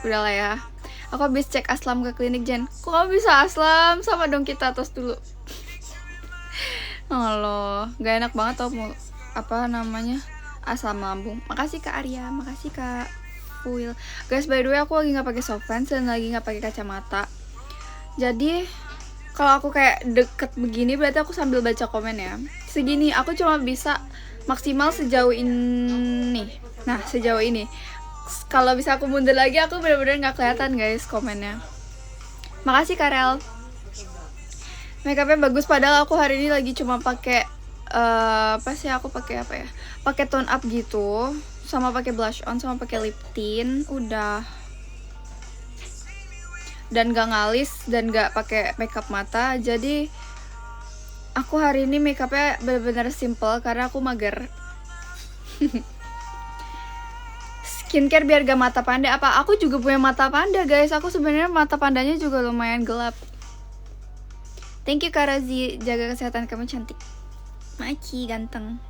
Udahlah ya. Aku habis cek Aslam ke klinik, Jen. Kok kamu bisa Aslam? Sama dong kita tos dulu. Halo, gak enak banget tau apa namanya asam lambung. Makasih Kak Arya, makasih Kak Fuil. Guys, by the way aku lagi nggak pakai softfence dan lagi nggak pakai kacamata. Jadi kalau aku kayak deket begini berarti aku sambil baca komen ya. Segini aku cuma bisa maksimal sejauh ini. Nah sejauh ini. Kalau bisa aku mundur lagi aku bener-bener nggak kelihatan guys komennya. Makasih Karel. Makeupnya bagus padahal aku hari ini lagi cuma pakai apa sih aku pakai apa ya? Pakai tone up gitu, sama pakai blush on, sama pakai lip tint, udah. Dan gak ngalis dan gak pakai makeup mata. Jadi aku hari ini makeupnya benar-benar simple karena aku mager. Skincare biar gak mata panda. Apa aku juga punya mata panda guys? Aku sebenarnya mata pandanya juga lumayan gelap. Thank you Kak Razi, jaga kesehatan kamu cantik. Maki ganteng.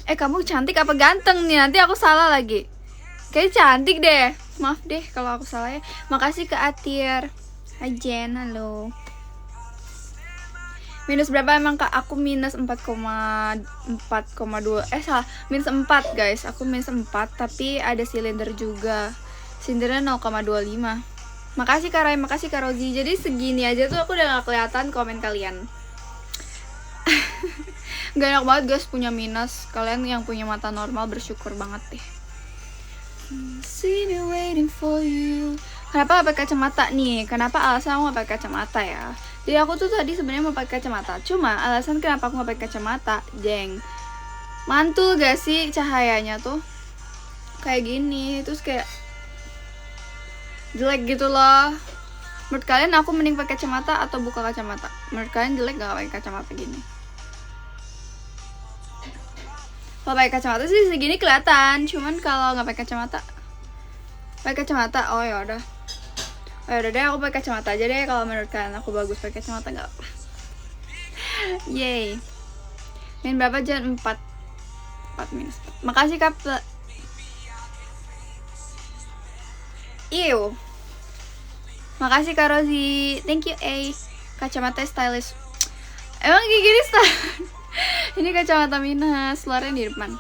Kamu cantik apa ganteng nih? Nanti aku salah lagi. Kayaknya cantik deh. Maaf deh kalau aku salah ya. Makasih Kak Atir. Hai Jen, halo. Minus berapa emang Kak? Aku minus 4,2. Salah. Minus 4 guys. Aku minus 4 tapi ada silinder juga. Silindernya 0,25. Makasih Kak Rai, makasih Kak Rozi. Jadi segini aja tuh aku udah gak kelihatan komen kalian. Gak enak banget guys punya minus. Kalian yang punya mata normal bersyukur banget deh. See me waiting for you. Kenapa gak pakai kacamata nih? Kenapa alasan aku gak pakai kacamata ya? Jadi aku tuh tadi sebenarnya mau pakai kacamata. Cuma alasan kenapa aku gak pakai kacamata, jeng, mantul gak sih cahayanya tuh? Kayak gini, terus kayak jelek gitu loh. Menurut kalian aku mending pakai kacamata atau buka kacamata? Menurut kalian jelek gak pakai kacamata gini? Kalau pakai kacamata sih segini kelihatan, cuman kalau nggak pakai kacamata, oh ya udah deh aku pakai kacamata aja deh. Kalau menurut kalian aku bagus pakai kacamata nggak apa. Yay. Min berapa jam? 4 minus. Makasih Kak. Ew. Makasih Kak Rozi. Thank you kacamata stylish. Emang kayak gini style. Ini kacamata minus, luarnya di depan.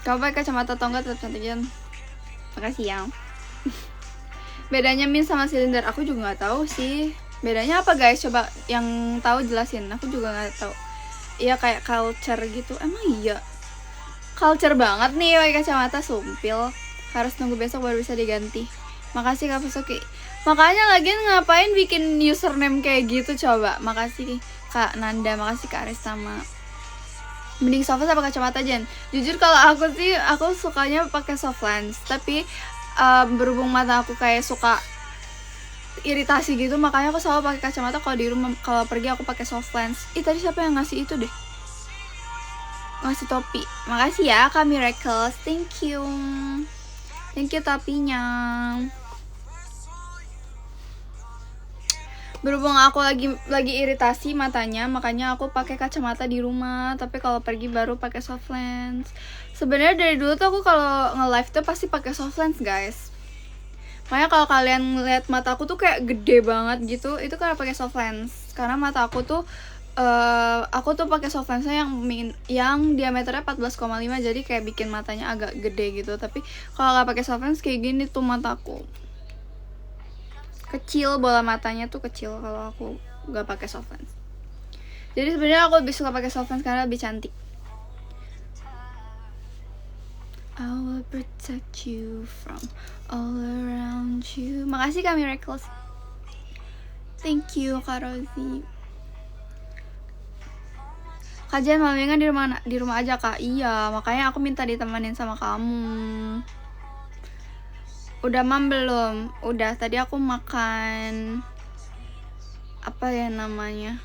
Kamu pakai kacamata atau enggak tetap cantik Jan. Makasih ya. Bedanya min sama silinder aku juga nggak tahu sih. Bedanya apa guys? Coba yang tahu jelasin. Aku juga nggak tahu. Iya kayak culture gitu. Emang iya. Culture banget nih pakai kacamata sumpil. Harus nunggu besok baru bisa diganti. Makasih Kak Fusoki. Makanya lagian ngapain bikin username kayak gitu coba. Makasih Kak Nanda, makasih Kak Aristama. Mending soft lens apa kacamata Jen? Jujur kalau aku sih aku sukanya pakai soft lens, tapi berhubung mata aku kayak suka iritasi gitu, makanya aku selalu pakai kacamata kalau di rumah. Kalau pergi aku pakai soft lens. Tadi siapa yang ngasih itu deh? Ngasih topi. Makasih ya Kak Miracles. Thank you topinya. Berhubung aku lagi iritasi matanya, makanya aku pakai kacamata di rumah. Tapi kalau pergi baru pakai soft lens. Sebenarnya dari dulu tuh aku kalau nge-live tuh pasti pakai soft lens guys. Makanya kalau kalian ngeliat mata aku tuh kayak gede banget gitu, itu karena pakai soft lens. Karena mata aku tuh pakai soft lensnya yang diameternya 14,5, jadi kayak bikin matanya agak gede gitu. Tapi kalau nggak pakai soft lens kayak gini tuh mataku. Kecil, bola matanya tuh kecil kalau aku nggak pakai soft lens. Jadi sebenarnya aku lebih suka pakai soft lens karena lebih cantik. I will protect you from all around you. Makasih Kak Miracles. Thank you Kak Rosie. Kak Jen malamnya kan di rumah aja Kak. Iya, makanya aku minta ditemenin sama kamu. Udah mam belum? Udah, tadi aku makan apa ya namanya?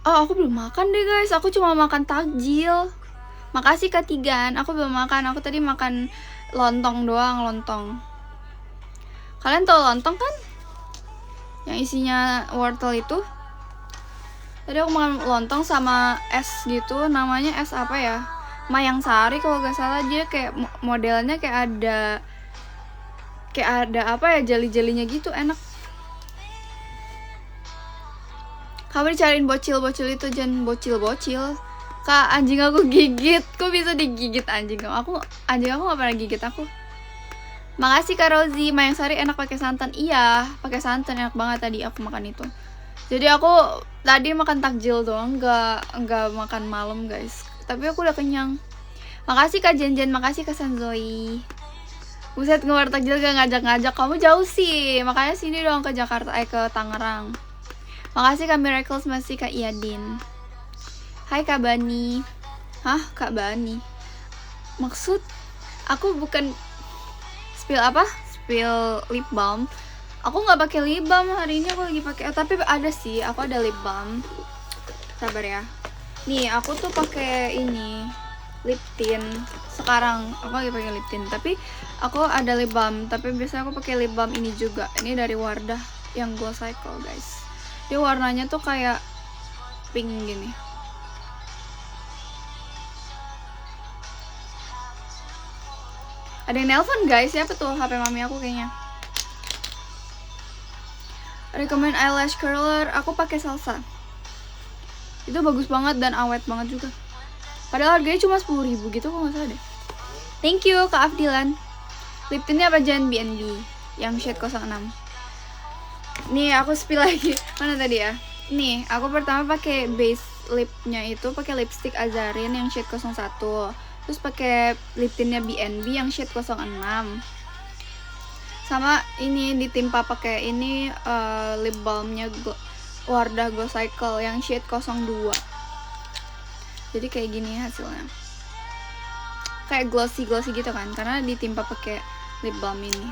Oh, aku belum makan deh guys. Aku cuma makan takjil. Makasih Kak Tigan. Aku belum makan. Aku tadi makan lontong doang, lontong. Kalian tahu lontong kan? Yang isinya wortel itu. Tadi aku makan lontong sama es gitu. Namanya es apa ya? Mayang Sari kalau gak salah. Dia kayak modelnya kayak ada apa ya, jeli-jelinya gitu, enak. Kamu dicariin bocil-bocil itu, jangan bocil-bocil. Kak, anjing aku gigit. Kok bisa digigit anjing aku? Anjing aku gak pernah gigit aku. Makasih Kak Rozi. Mayang Sari enak pakai santan. Iya, pakai santan enak banget. Tadi aku makan itu. Jadi aku tadi makan takjil doang, nggak makan malam guys. Tapi aku udah kenyang. Makasih Kak Jenjen, makasih Kak Sanzoi. Buset, ngeluar takjil gak ngajak-ngajak. Kamu jauh sih, makanya sini dong ke Jakarta, ke Tangerang. Makasih Kak Miracles, masih Kak Iadin. Hai Kak Bani. Hah, Kak Bani? Maksud aku bukan spill apa? Spill lip balm. Aku nggak pakai lip balm hari ini, aku lagi pakai. Tapi ada sih, aku ada lip balm. Sabar ya. Nih, aku tuh pakai ini lip tint. Sekarang aku lagi pakai lip tint, tapi aku ada lip balm. Tapi biasanya aku pakai lip balm ini juga. Ini dari Wardah yang Glow Cycle, guys. Dia warnanya tuh kayak pink gini. Ada yang nelpon guys, siapa tuh? HP mami aku kayaknya. Recommend eyelash curler, aku pakai Salsa. Itu bagus banget dan awet banget juga. Padahal harganya cuma 10.000 gitu, kok nggak salah deh. Thank you Kak Afdilan. Lip tintnya apa, Jan BNB yang shade 06. Nih aku spill lagi. Mana tadi ya? Nih aku pertama pakai base lipnya itu pakai lipstick Azarin yang shade 01. Terus pakai lip tintnya BNB yang shade 06. Sama ini ditimpa pakai ini lip balmnya Wardah Glow Cycle yang shade 02. Jadi kayak gini hasilnya. Kayak glossy gitu kan, karena ditimpa pakai lip balm ini.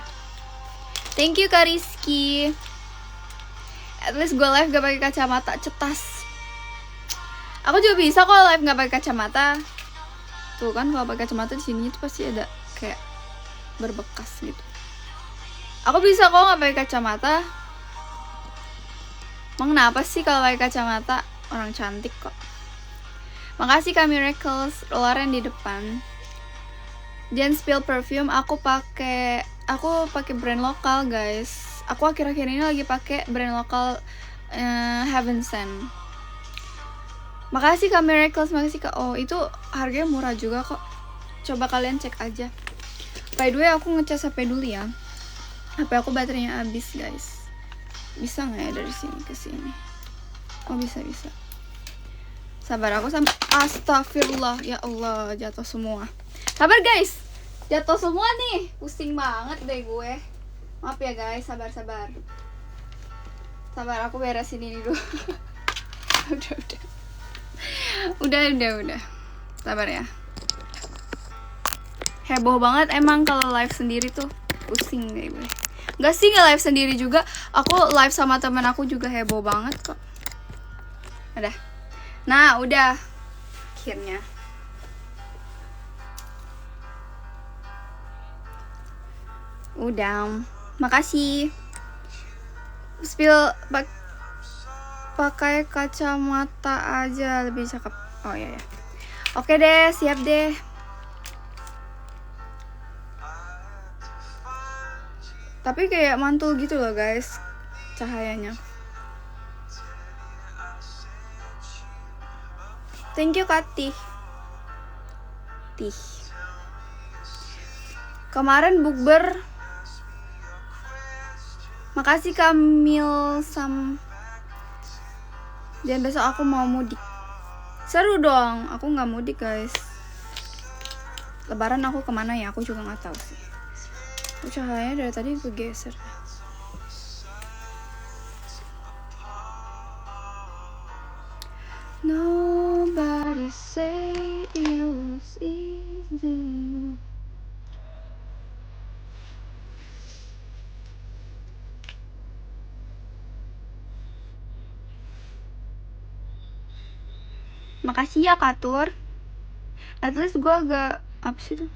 Thank you Kak Rizky. At least gue live gak pakai kacamata, cetas. Aku juga bisa kok live gak pakai kacamata. Tuh kan kalau pakai kacamata di sini tuh pasti ada kayak berbekas gitu. Aku bisa kok nggak pakai kacamata. Emang kenapa sih kalau pakai kacamata? Orang cantik kok. Makasih Kak Miracles, Loren di depan. Jen spill perfume, aku pakai brand lokal guys. Aku akhir-akhir ini lagi pakai brand lokal Heaven Sent. Makasih Kak Miracles, makasih Kak. Oh itu harganya murah juga kok. Coba kalian cek aja. By the way aku ngecas HP dulu ya. HP aku baterainya habis guys. Bisa nggak ya dari sini ke sini? Oh bisa. Sabar aku sampai. Astagfirullah, ya Allah jatuh semua. Sabar guys, jatuh semua nih. Pusing banget deh gue. Maaf ya guys, sabar. Sabar aku beresin ini dulu. Udah. Sabar ya. Heboh banget emang kalau live sendiri tuh. Pusing deh gue. Gak sih, gak live sendiri juga. Aku live sama temen aku juga heboh banget kok. Udah. Nah, udah. Akhirnya. Udah. Makasih. Spill pakai kacamata aja lebih cakep. Oh iya ya. Oke deh, siap deh. Tapi kayak mantul gitu loh guys cahayanya. Thank you Kak Tih. Kemarin bukber. Makasih Kamil Sam. Dan besok aku mau mudik. Seru dong. Aku nggak mudik guys. Lebaran aku kemana ya? Aku juga nggak tahu sih. Cahayanya dari tadi kegeser. Nobody say it was easy. Makasih ya Katur. At least gue agak apa sih tuh?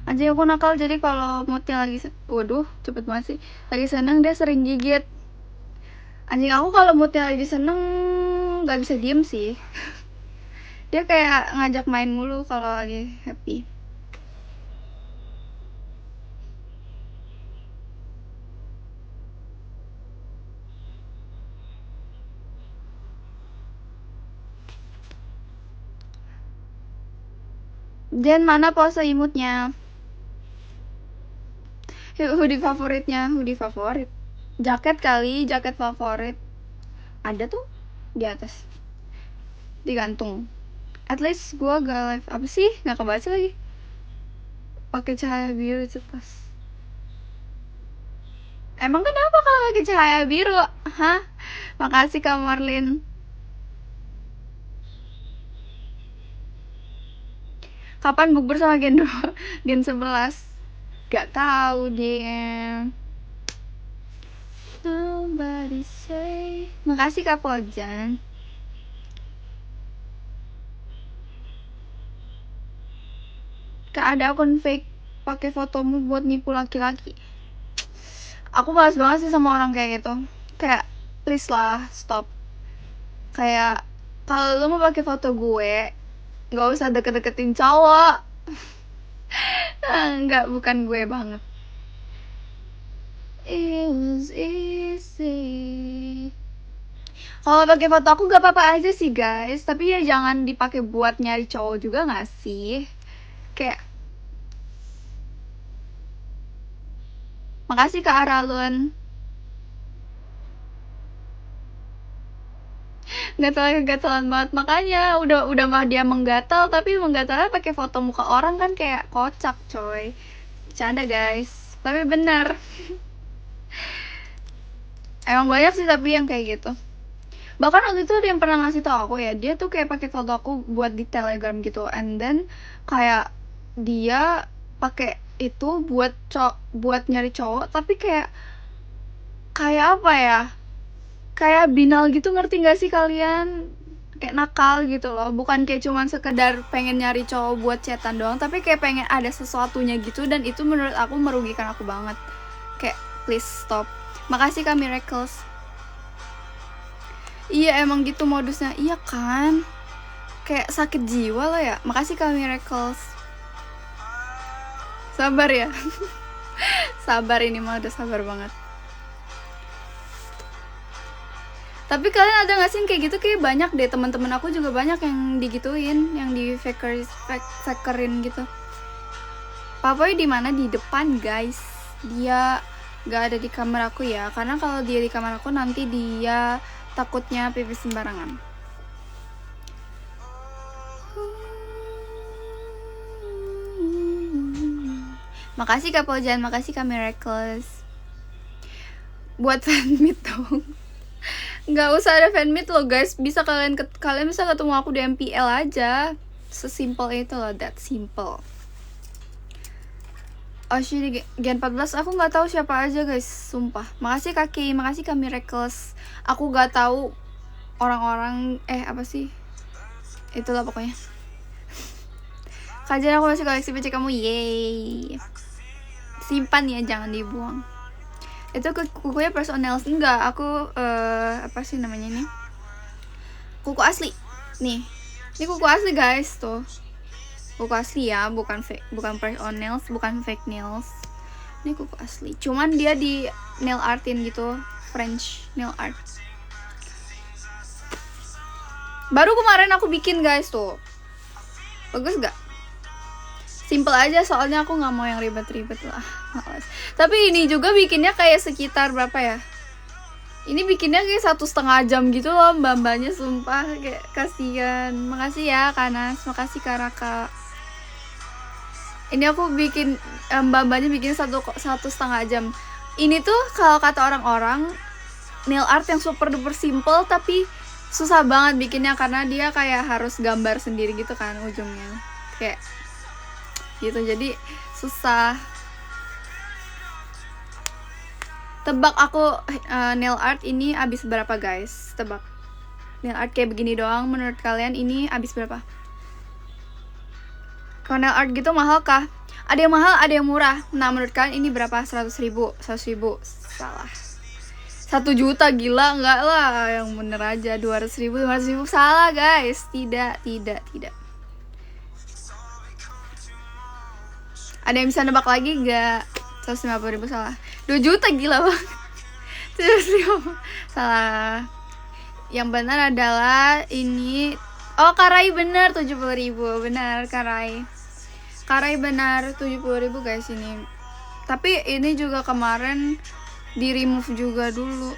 Anjing aku nakal, jadi kalau moodnya lagi waduh cepet banget sih, lagi seneng dia sering gigit. Anjing aku kalau moodnya lagi seneng nggak bisa diem sih. Dia kayak ngajak main mulu kalau lagi happy. Jen, mana pose imutnya? Hoodie favoritnya, hoodie favorit. Jaket kali, jaket favorit. Ada tuh di atas. Digantung. At least gue gak live apa sih? Gak kebaca lagi. Pakai cahaya biru itu pas. Emang kenapa kalau pakai cahaya biru? Hah? Makasih Kak Marlin. Kapan bukber sama Gen 2? Gen 11? Gak tahu deh. Nobody say. Makasih Kak Pojan. Kak, ada akun fake pakai fotomu buat nipu laki-laki. Aku males banget sih sama orang kayak gitu. Kayak please lah, stop. Kayak kalau lu mau pakai foto gue, nggak usah deket-deketin cowok. Enggak, bukan gue banget. It was easy. Kalau pakai foto aku gak apa-apa aja sih guys, tapi ya jangan dipakai buat nyari cowok juga nggak sih? Kayak makasih Kak Aralun. Gatal-gatalan banget, makanya udah mah dia menggatal, tapi menggatalnya pakai foto muka orang kan kayak kocak coy. Canda guys, tapi bener. Emang banyak sih tapi yang kayak gitu. Bahkan waktu itu ada yang pernah ngasih tau aku ya, dia tuh kayak pakai foto aku buat di Telegram gitu, and then kayak dia pakai itu buat nyari cowok, tapi kayak apa ya, kayak binal gitu, ngerti gak sih kalian? Kayak nakal gitu loh, bukan kayak cuman sekedar pengen nyari cowok buat chatan doang, tapi kayak pengen ada sesuatunya gitu, dan itu menurut aku merugikan aku banget. Kayak please stop. Makasih Kak Miracles. Iya emang gitu modusnya, iya kan? Kayak sakit jiwa lo ya. Makasih Kak Miracles. Sabar ya. Sabar, ini mah udah sabar banget. Tapi kalian ada gak sih kayak gitu? Kayak banyak deh, teman-teman aku juga banyak yang digituin, yang di fakerin gitu. Papoy di mana? Di depan guys. Dia gak ada di kamar aku ya, karena kalau dia di kamar aku nanti dia takutnya pipis sembarangan. Makasih Kak Pojan, makasih Kak Miracles. Buat fanmeet dong. Nggak usah ada fanmeet loh guys, bisa kalian bisa ketemu aku di MPL aja. Sesimpel itu loh, that simple. Oshi di Gen 14 aku nggak tahu siapa aja guys, sumpah. Makasih Kaki, makasih Kak Miracles. Aku nggak tahu orang-orang apa sih? Itulah pokoknya. Kajian aku masih koleksi PC kamu, yeay. Simpan ya, jangan dibuang. Itu kukunya personal, enggak, aku apa sih namanya ini? Kuku asli. Nih. Ini kuku asli guys, tuh. Kuku asli ya, bukan press on nails, bukan fake nails. Ini kuku asli. Cuman dia di nail artin gitu, French nail art. Baru kemarin aku bikin guys tuh. Bagus gak? Simple aja, soalnya aku nggak mau yang ribet-ribet lah, males. Tapi ini juga bikinnya kayak sekitar berapa ya? Ini bikinnya kayak 1,5 jam gitu loh, mbak-mbaknya, sumpah kayak kasihan. Makasih ya Kanas, makasih Karaka. Ini aku bikin mbak-mbaknya bikin 1,5 jam. Ini tuh kalau kata orang-orang nail art yang super duper simple, tapi susah banget bikinnya karena dia kayak harus gambar sendiri gitu kan ujungnya, kayak gitu, jadi susah. Tebak aku nail art ini abis berapa guys? Tebak. Nail art kayak begini doang, menurut kalian ini abis berapa? Kalau nail art gitu mahal kah? Ada yang mahal, ada yang murah. Nah menurut kalian ini berapa? 100.000? 100.000? Salah. 1 juta, gila nggak lah, yang bener aja. 200.000 salah guys, tidak. Ada yang bisa nebak lagi nggak? 150.000 salah. 2 juta, gila banget. 150 salah. Yang benar adalah ini. Oh, Karai benar, 70.000. Benar, Karai benar, 70.000 guys ini. Tapi ini juga kemarin di remove juga dulu.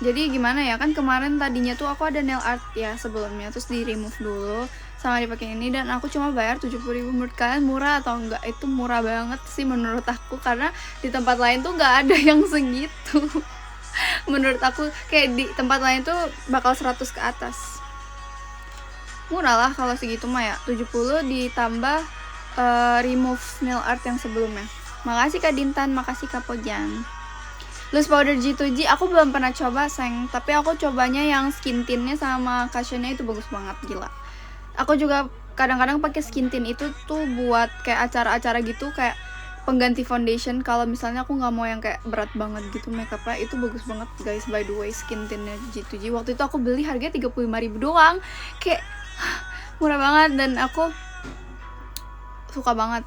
Jadi gimana ya, kan kemarin tadinya tuh aku ada nail art ya sebelumnya, terus di remove dulu sama dipakai ini, dan aku cuma bayar 70.000. Menurut kalian murah atau enggak? Itu murah banget sih menurut aku, karena di tempat lain tuh nggak ada yang segitu. Menurut aku kayak di tempat lain tuh bakal 100 ke atas. Murah lah kalau segitu mah ya. 70 ditambah remove nail art yang sebelumnya. Makasih Kak Dintan, makasih Kak Pojan. Loose powder G2G aku belum pernah coba, sayang. Tapi aku cobanya yang skin tintnya sama cushionnya itu bagus banget, gila. Aku juga kadang-kadang pakai skin tint itu tuh buat kayak acara-acara gitu, kayak pengganti foundation. Kalau misalnya aku nggak mau yang kayak berat banget gitu makeupnya, itu bagus banget guys. By the way, skin tintnya G2G waktu itu aku beli harganya 35.000 doang, kayak murah banget, dan aku suka banget.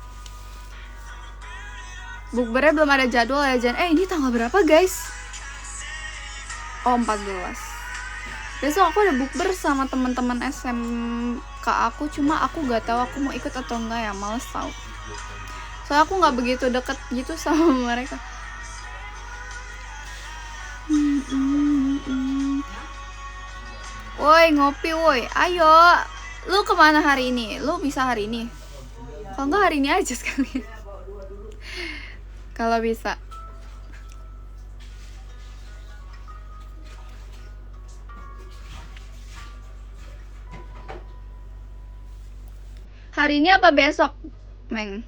Bukbernya belum ada jadwal ya Jan. Ini tanggal berapa guys? Oh, 14. Besok aku ada bukber sama teman-teman SMK aku, cuma aku gak tahu aku mau ikut atau enggak ya, males tau. Soalnya aku gak begitu deket gitu sama mereka. Woi, ngopi woi, ayo. Lu kemana hari ini? Lu bisa hari ini? Kalau enggak hari ini aja sekalian. Kalau bisa. Hari ini apa besok, Meng?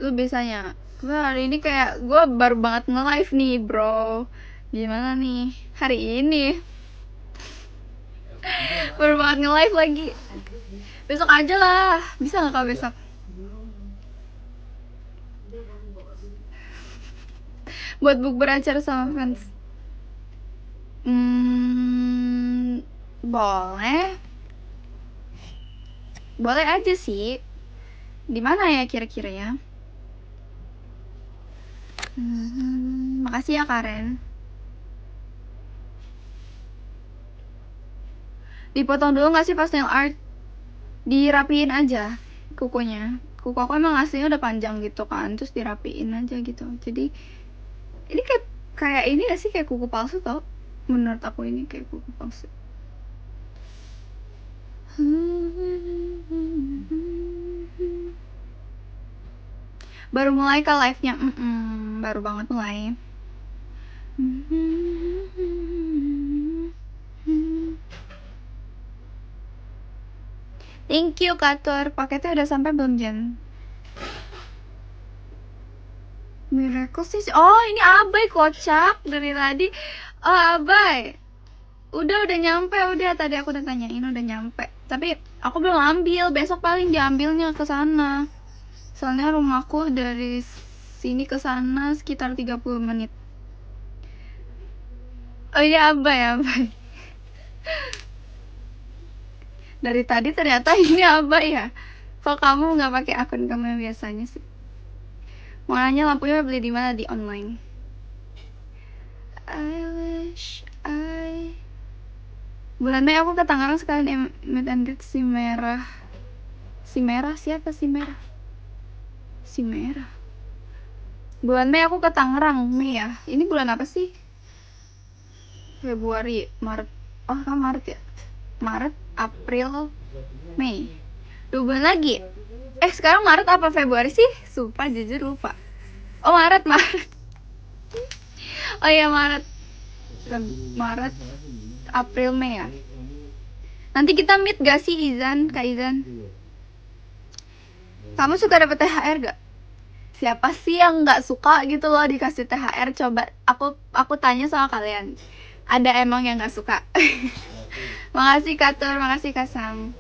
Lu bisanya? Gue hari ini kayak gue baru banget nge-live nih, bro. Gimana nih hari ini? Baru banget nge-live lagi. Besok aja lah. Bisa nggak kalau besok? Buat bukber acara sama fans. Boleh. Boleh aja sih. Di mana ya kira-kira ya? Makasih ya Karen. Dipotong dulu nggak sih pas nail art? Dirapiin aja kukunya. Kuku aku emang aslinya udah panjang gitu kan, terus dirapiin aja gitu. Jadi ini kayak ini gak sih, kayak kuku palsu tau? Menurut aku ini kayak kuku palsu. Baru mulai ke live-nya? Baru banget mulai. Thank you Katur. Paketnya udah sampai belum Jen? Miracle sih. Oh, ini Abai kocak dari tadi. Oh, Abai. Udah nyampe, udah tadi aku udah tanyain udah nyampe. Tapi aku belum ambil, besok paling diambilnya ke sana. Soalnya rumahku dari sini ke sana sekitar 30 menit. Oh iya, Abai. Dari tadi ternyata ini Abai ya. Kok kamu nggak pakai akun kamu yang biasanya sih? Mau nanya lampunya beli di mana? Di online. I wish bulan Mei aku ke Tangerang sekalian meet and greet si merah. Si merah siapa si merah? Si merah. Bulan Mei aku ke Tangerang, Mei ya. Ini bulan apa sih? Februari, Maret. Oh, kan Maret ya? Maret, April, Mei. 2 bulan lagi. Sekarang Maret apa Februari sih? Sumpah jujur lupa. Oh, Maret. Oh iya, Maret, April, Mei ya. Nanti kita meet gak sih Izan, Kak Izan? Kamu suka dapet THR gak? Siapa sih yang gak suka gitu loh dikasih THR? Coba aku tanya sama kalian. Ada emang yang gak suka? Makasih Katur, makasih Kasam.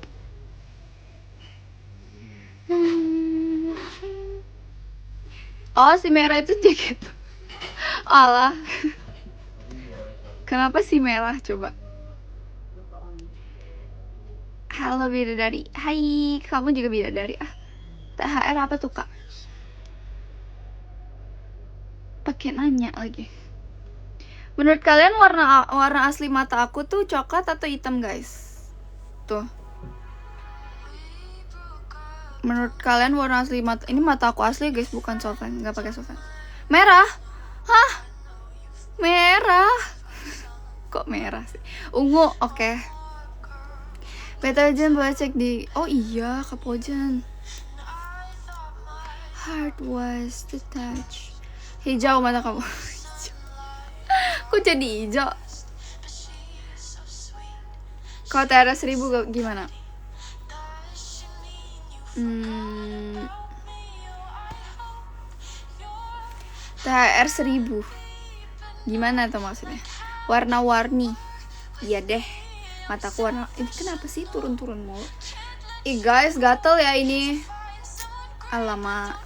Oh, si merah itu dikit. Alah. Kenapa sih merah coba? Halo bidadari. Hai, kamu juga bidadari. THR apa tuh kak? Pakai nanya lagi. Menurut kalian warna asli mata aku tuh coklat atau hitam guys? Tuh. Menurut kalian warna asli mata ini mata aku asli guys, bukan solvent, nggak pakai solvent. Merah? Hah? Merah? Kok merah sih? Ungu, oke. Beta Jen boleh cek di. Oh iya, Kapojan. Heart was the touch. Hijau mata kamu. Kok jadi hijau? Kalau THR 1000 gimana? THR 1000 gimana tuh maksudnya? Warna-warni. Iya deh. Mataku warna. Ini kenapa sih turun-turun mulu? Ih guys, gatel ya ini. Alamak.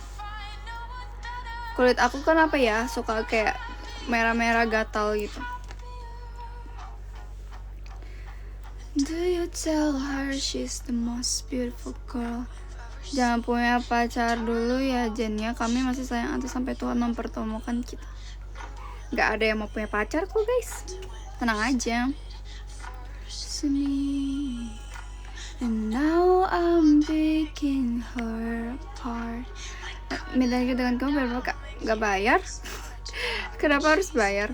Kulit aku kan apa ya? Suka kayak merah-merah gatal gitu. Do you tell her she's the most beautiful girl? Jangan punya pacar dulu ya Jen ya. Kami masih sayang atau sampai Tuhan mempertemukan kita. Gak ada yang mau punya pacar kok guys. Tenang aja. Semi. And now I'm picking her apart. Minta dengan kamu berapa kak? Gak bayar? Kenapa harus bayar?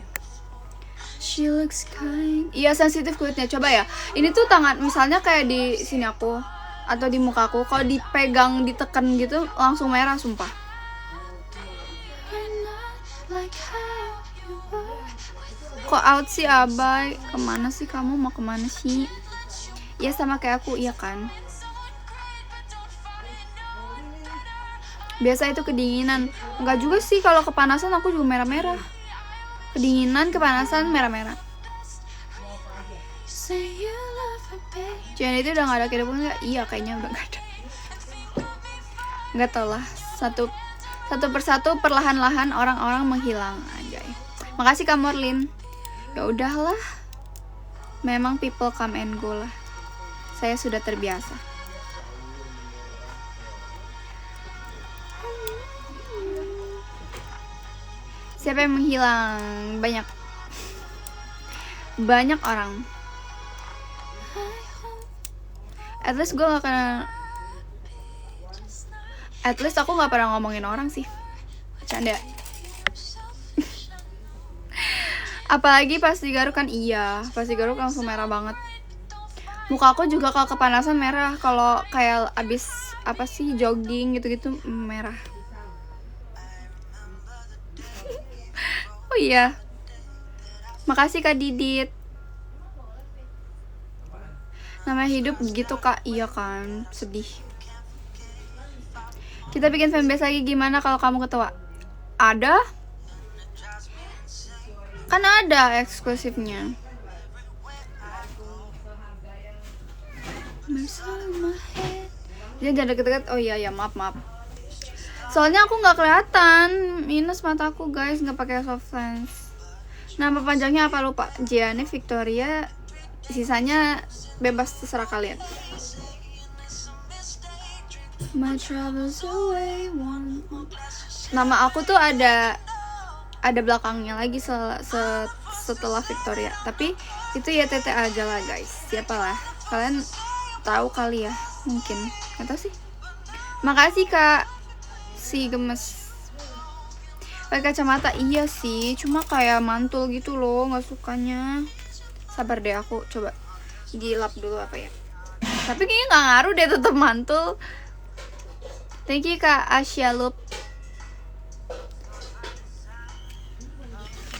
She looks kind. Iya sensitif kulitnya. Coba ya. Ini tuh tangan misalnya kayak di sini aku atau di mukaku, kalau dipegang ditekan gitu langsung merah sumpah. Kok out sih Abai? Kemana sih kamu? Mau kemana sih? Ya sama kayak aku, iya kan? Biasa itu kedinginan. Enggak juga sih, kalau kepanasan aku juga merah-merah. Kedinginan, kepanasan, merah-merah. Jangan itu udah gak ada kehidupan gak? Iya kayaknya udah gak ada. Gak tau lah. Satu persatu perlahan-lahan orang-orang menghilang anjay. Makasih Kak Morlin. Ya udahlah. Memang people come and go lah. Saya sudah terbiasa. Siapa yang menghilang? Banyak orang. At least gue gak kena. At least aku gak pernah ngomongin orang sih. Canda. Apalagi pas digaruk kan iya. Pas digaruk langsung merah banget. Muka aku juga kalau kepanasan merah. Kalau kayak abis apa sih jogging gitu-gitu merah. Oh iya. Makasih Kak Didit. Namanya hidup gitu Kak. Iya kan. Sedih. Kita bikin fanbase lagi gimana kalau kamu ketua? Ada? Kan ada eksklusifnya. Dia jangan deket-deket. Oh iya ya maaf. Soalnya aku nggak kelihatan, minus mataku guys, nggak pakai soft lens. Nama panjangnya apa lupa? Gianni Victoria. Sisanya bebas terserah kalian. My troubles away one. Nama aku tuh ada belakangnya lagi setelah Victoria. Tapi itu ya TT aja lah guys. Siapalah kalian tahu kali ya mungkin. Nggak tahu sih. Makasih Kak. Si gemes. Pakai kacamata iya sih, cuma kayak mantul gitu loh, nggak sukanya. Sabar deh aku coba dilap dulu apa ya. Tapi kayaknya nggak ngaruh deh, tetap mantul. Thank you Kak Asia Loop.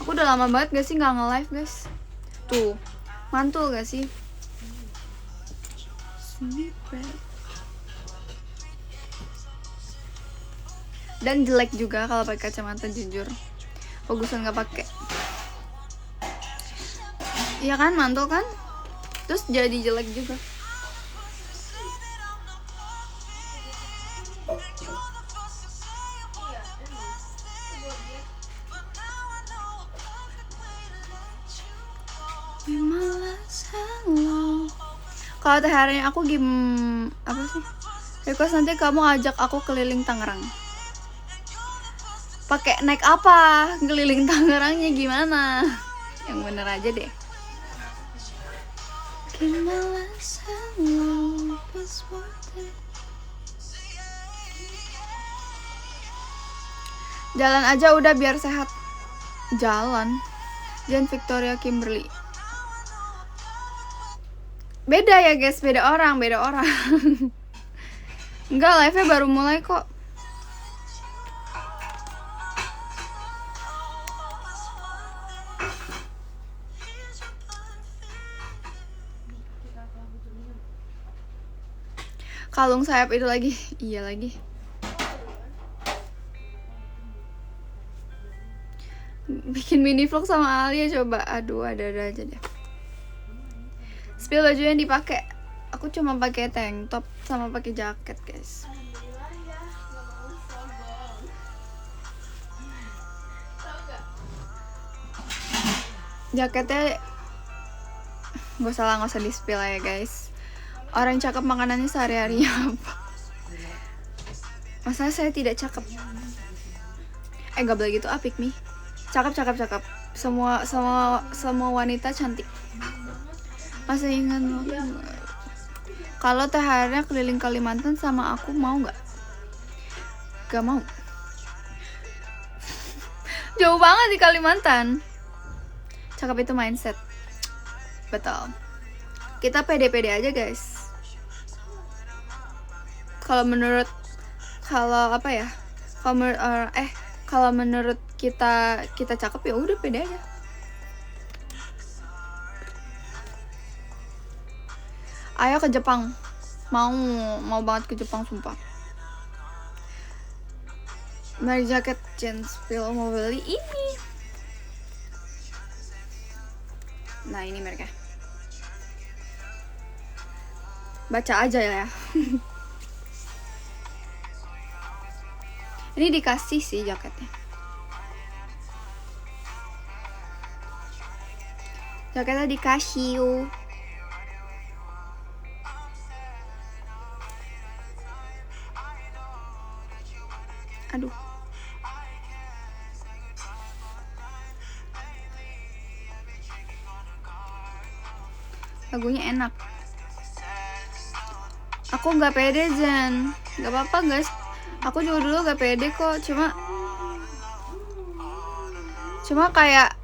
Aku udah lama banget gak sih nggak nge-live guys. Tuh mantul gak sih? Dan jelek juga kalau pakai kacamata jujur. Bagusan nggak pakai. Iya kan mantul kan? Terus jadi jelek juga. Kalau THR-nya aku apa sih? Request nanti kamu ajak aku keliling Tangerang. Pakai naik apa? Keliling Tangerangnya gimana? Yang bener aja deh. Jalan aja udah biar sehat. Jalan. Jen Victoria Kimberly. Beda ya guys, beda orang. Enggak, live-nya baru mulai kok. Kalung sayap itu lagi. Iya lagi. Bikin mini vlog sama Alia coba. Aduh, ada-ada aja deh. Spill baju yang dipakai. Aku cuma pakai tank top sama pakai jaket, guys. Jaketnya nggak usah di spill ya, guys. Orang cakep makanannya sehari-hari apa? Masa saya tidak cakep? Gak boleh gitu, pick me. Cakep. Semua wanita cantik. Masih ingat kalau THR-nya keliling Kalimantan sama aku mau nggak? Gak mau. Jauh banget di Kalimantan. Cakep itu mindset. Betul. Kita pede-pede aja, guys. Kalau menurut kita cakep ya udah pede aja. Ayo ke Jepang. Mau banget ke Jepang sumpah. Merek jaket jeans Spill mau beli ini. Nah, ini mereknya. Baca aja ya. Ini dikasih sih jaketnya. Jaketnya dikasih. Aduh. Lagunya enak. Aku nggak pede, Jen. Gak apa-apa, guys. Aku juga dulu gak pede kok. Cuma kayak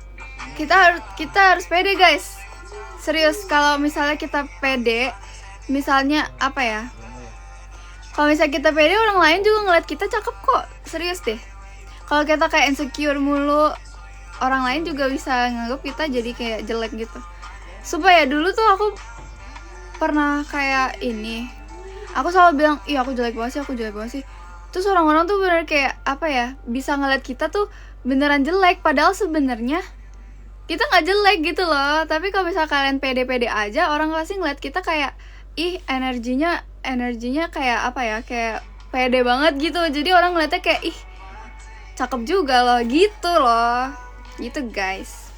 kita harus pede, guys. Serius, kalau misalnya kita pede, misalnya apa ya? Kalau misalnya kita pede, orang lain juga ngeliat kita cakep kok. Serius deh. Kalau kita kayak insecure mulu, orang lain juga bisa nganggap kita jadi kayak jelek gitu. Supaya dulu tuh aku pernah kayak ini. Aku selalu bilang, iya aku jelek banget sih. Terus orang-orang tuh bener kayak apa ya, bisa ngeliat kita tuh beneran jelek. Padahal sebenarnya kita nggak jelek gitu loh. Tapi kalau misal kalian pede-pede aja, orang pasti ngeliat kita kayak, ih energinya kayak apa ya, kayak pede banget gitu. Jadi orang ngeliatnya kayak, ih cakep juga loh, gitu loh. Gitu guys.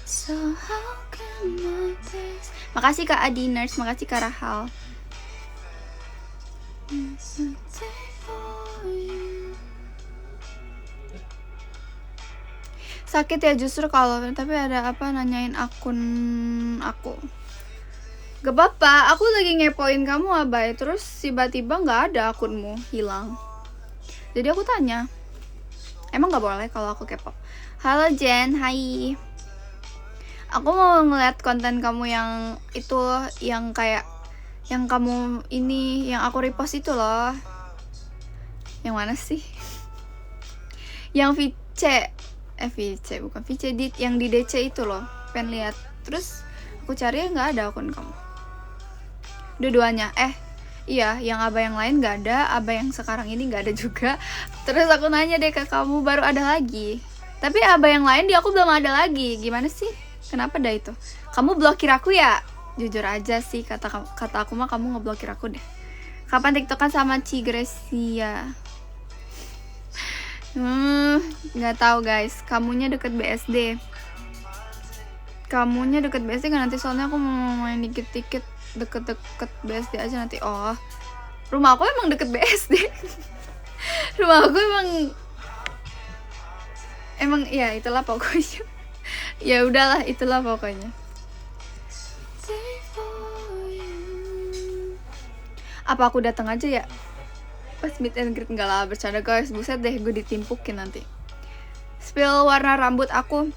So how can I taste? Makasih Kak Adiners, makasih Kak Rahal. Sakit ya justru kalau, tapi ada apa nanyain akun aku. Gak apa-apa, aku lagi ngepoin kamu Abai. Terus tiba-tiba gak ada akunmu, hilang. Jadi aku tanya, emang gak boleh kalau aku kepo? Halo Jen, hai. Aku mau ngeliat konten kamu yang itu, yang kayak yang kamu ini, yang aku repost itu loh. Yang mana sih? Yang VC bukan VC, yang di DC itu loh. Pengen lihat. Terus aku cari nggak ada akun kamu. Dua-duanya. Iya, yang Aba yang lain nggak ada, Aba yang sekarang ini nggak ada juga. Terus aku nanya deh ke kamu, baru ada lagi. Tapi Aba yang lain di aku belum ada lagi. Gimana sih? Kenapa dah itu? Kamu blokir aku ya? Jujur aja sih, kata aku mah kamu ngeblokir aku deh. Kapan tiktokan sama Ci Gracia? Nggak tahu guys, kamunya deket BSD. Kamunya deket BSD kan nanti, soalnya aku mau main dikit-dikit deket-deket BSD aja nanti. Oh, rumah aku emang deket BSD. Rumah aku emang ya itulah pokoknya. Ya udahlah, itulah pokoknya. Apa aku datang aja ya pas meet and greet? Enggak lah, bercanda guys, buset deh, gue ditimpukin nanti. Spill warna rambut aku.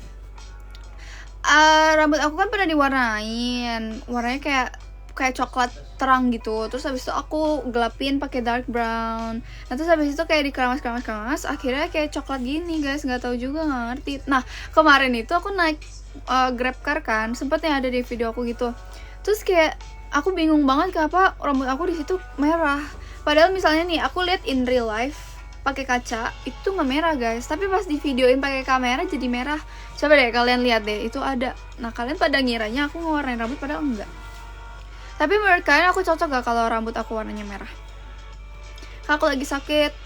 Rambut aku kan pernah diwarnain, warnanya kayak coklat terang gitu. Terus habis itu aku gelapin pakai dark brown. Nah terus habis itu kayak dikeramas, akhirnya kayak coklat gini guys, nggak tahu juga, nggak ngerti. Nah kemarin itu aku naik Grab car kan, sempet yang ada di video aku gitu. Terus kayak aku bingung banget kenapa rambut aku di situ merah. Padahal misalnya nih aku lihat in real life pakai kaca itu nggak merah guys, tapi pas di videoin pakai kamera jadi merah. Coba deh kalian lihat deh, itu ada. Nah kalian pada ngiranya aku ngewarnain rambut, padahal enggak. Tapi menurut kalian aku cocok gak kalau rambut aku warnanya merah? Aku lagi sakit,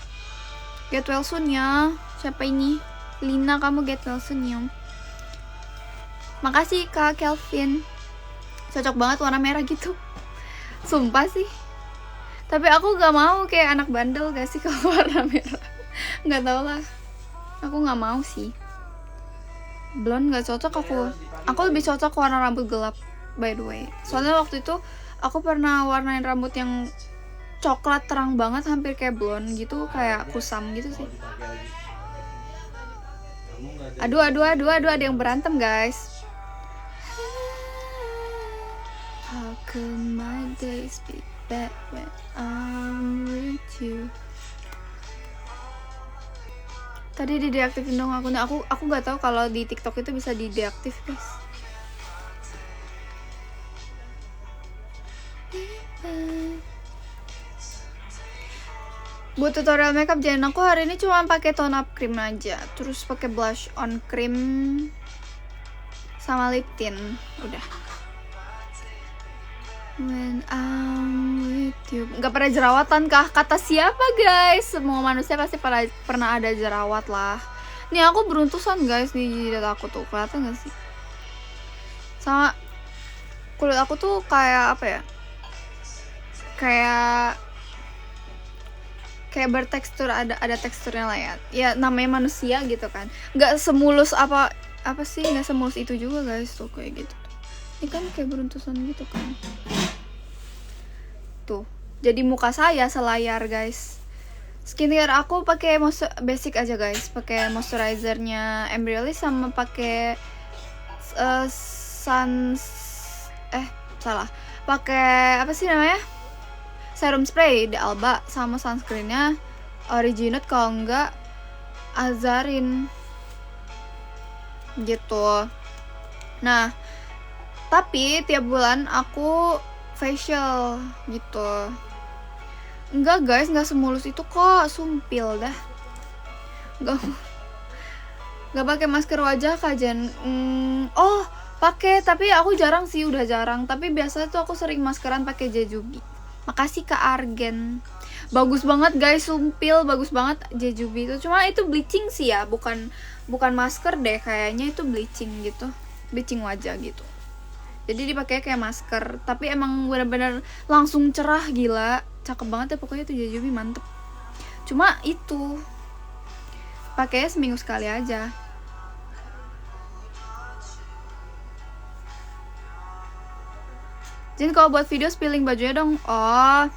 get well soon ya. Siapa ini? Lina, kamu get well soon ya. Makasih Kak Kelvin. Cocok banget warna merah gitu. Sumpah sih. Tapi aku gak mau kayak anak bandel gak sih kalau warna merah. Gak tau lah, aku gak mau sih. Blonde gak cocok aku. Aku lebih cocok warna rambut gelap, by the way. Soalnya waktu itu aku pernah warnain rambut yang coklat terang banget, hampir kayak blonde gitu, kayak kusam gitu sih. Aduh, ada yang berantem guys. How can my days be bad when I'm with you? Tadi di deaktifin dong akunnya. Aku nggak tahu kalau di TikTok itu bisa di deaktif guys. Buat tutorial makeup jangan, aku hari ini cuma pakai tone up cream aja, terus pakai blush on cream sama lip tint, udah. When I'm with you. Gak pernah jerawatan kah? Kata siapa guys? Semua manusia pasti pernah ada jerawat lah. Nih aku beruntusan guys di jidat aku tuh, kelihatan gak sih? Sama kulit aku tuh kayak apa ya? Kayak bertekstur, ada teksturnya lah ya. Ya namanya manusia gitu kan. Gak semulus apa sih? Gak semulus itu juga guys tuh kayak gitu. Ini kan kayak beruntusan gitu kan. Tuh, jadi muka saya selayar guys. Skincare aku pakai basic aja guys, pakai moisturizernya Embryolisse sama pakai pakai apa sih namanya, serum spray The Alba, sama sunscreennya Originate kalau enggak Azarin gitu. Nah tapi tiap bulan aku facial gitu. Enggak guys, enggak semulus itu kok, sumpil dah. Enggak pakai masker wajah kajen. Oh, pakai, tapi aku jarang sih, udah jarang. Tapi biasanya tuh aku sering maskeran pakai Jejubi. Makasih Kak Argen. Bagus banget guys, sumpil, bagus banget Jejubi itu. Cuma itu bleaching sih ya, bukan masker deh, kayaknya itu bleaching gitu. Bleaching wajah gitu. Jadi dipakai kayak masker, tapi emang benar-benar langsung cerah, gila. Cakep banget ya pokoknya tuh Jejubi, mantep. Cuma itu pakainya seminggu sekali aja. Jadi kalau buat video spilling bajunya dong. Oh,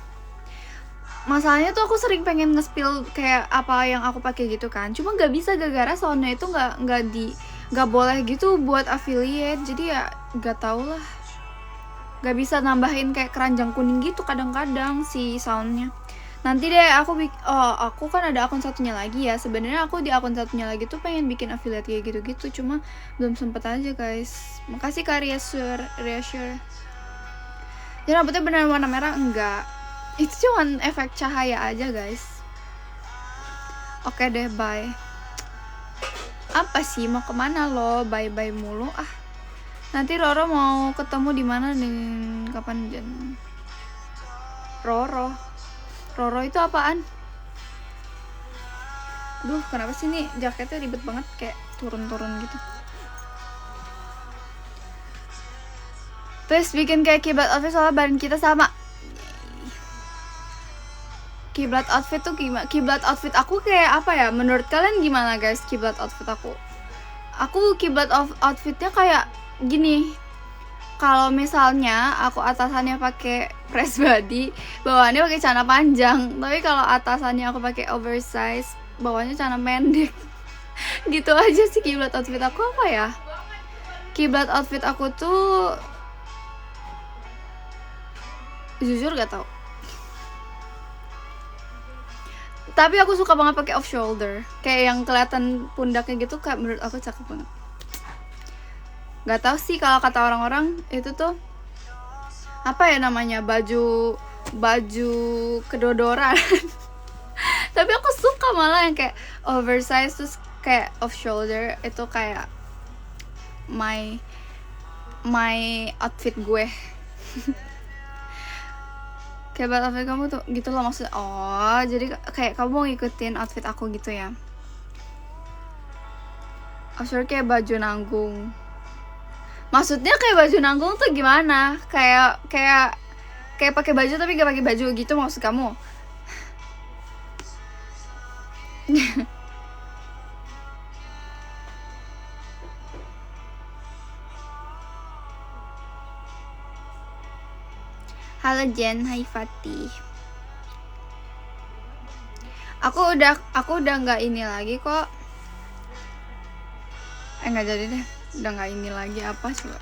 masalahnya tuh aku sering pengen nge-spill kayak apa yang aku pakai gitu kan. Cuma nggak bisa gara-gara soundnya itu nggak boleh gitu buat affiliate. Jadi ya nggak tau lah. Nggak bisa nambahin kayak keranjang kuning gitu kadang-kadang si soundnya. Nanti deh aku kan ada akun satunya lagi ya. Sebenarnya aku di akun satunya lagi tuh pengen bikin affiliate kayak gitu-gitu, cuma belum sempet aja guys. Makasih Kak Reassure. Jadi rambutnya beneran warna merah? Enggak, itu cuma efek cahaya aja guys. Oke deh, bye. Apa sih, mau kemana lo? Bye mulu ah. Nanti Roro mau ketemu di mana nih? Kapan Jen? Roro itu apaan? Duh, kenapa sih nih jaketnya ribet banget, kayak turun-turun gitu. Please bikin kayak kiblat outfit soalnya badan kita sama. Kiblat outfit tuh gimana? Kiblat outfit aku kayak apa ya? Menurut kalian gimana guys kiblat outfit aku? Aku kiblat outfitnya kayak gini. Kalau misalnya aku atasannya pakai press body, bawaannya pakai celana panjang. Tapi kalau atasannya aku pakai oversize, bawaannya celana pendek. Gitu aja sih kiblat outfit aku. Apa ya? Kiblat outfit aku tuh jujur gak tau. Tapi aku suka banget pakai off shoulder, kayak yang kelihatan pundaknya gitu, kayak menurut aku cakep banget. Gak tau sih kalau kata orang-orang itu tuh apa ya namanya, baju kedodoran. Tapi aku suka malah yang kayak oversize terus kayak off shoulder, itu kayak my outfit gue. Kayak outfit kamu tuh gitu loh maksudnya. Oh, jadi kayak kamu mau ngikutin outfit aku gitu ya. Sure, kayak baju nanggung. Maksudnya kayak baju nanggung tuh gimana? Kayak pakai baju tapi gak pakai baju gitu maksud kamu? Halo Jen, hai Fatih. Aku udah nggak ini lagi kok. Nggak jadi deh, udah nggak ini lagi. Apa coba?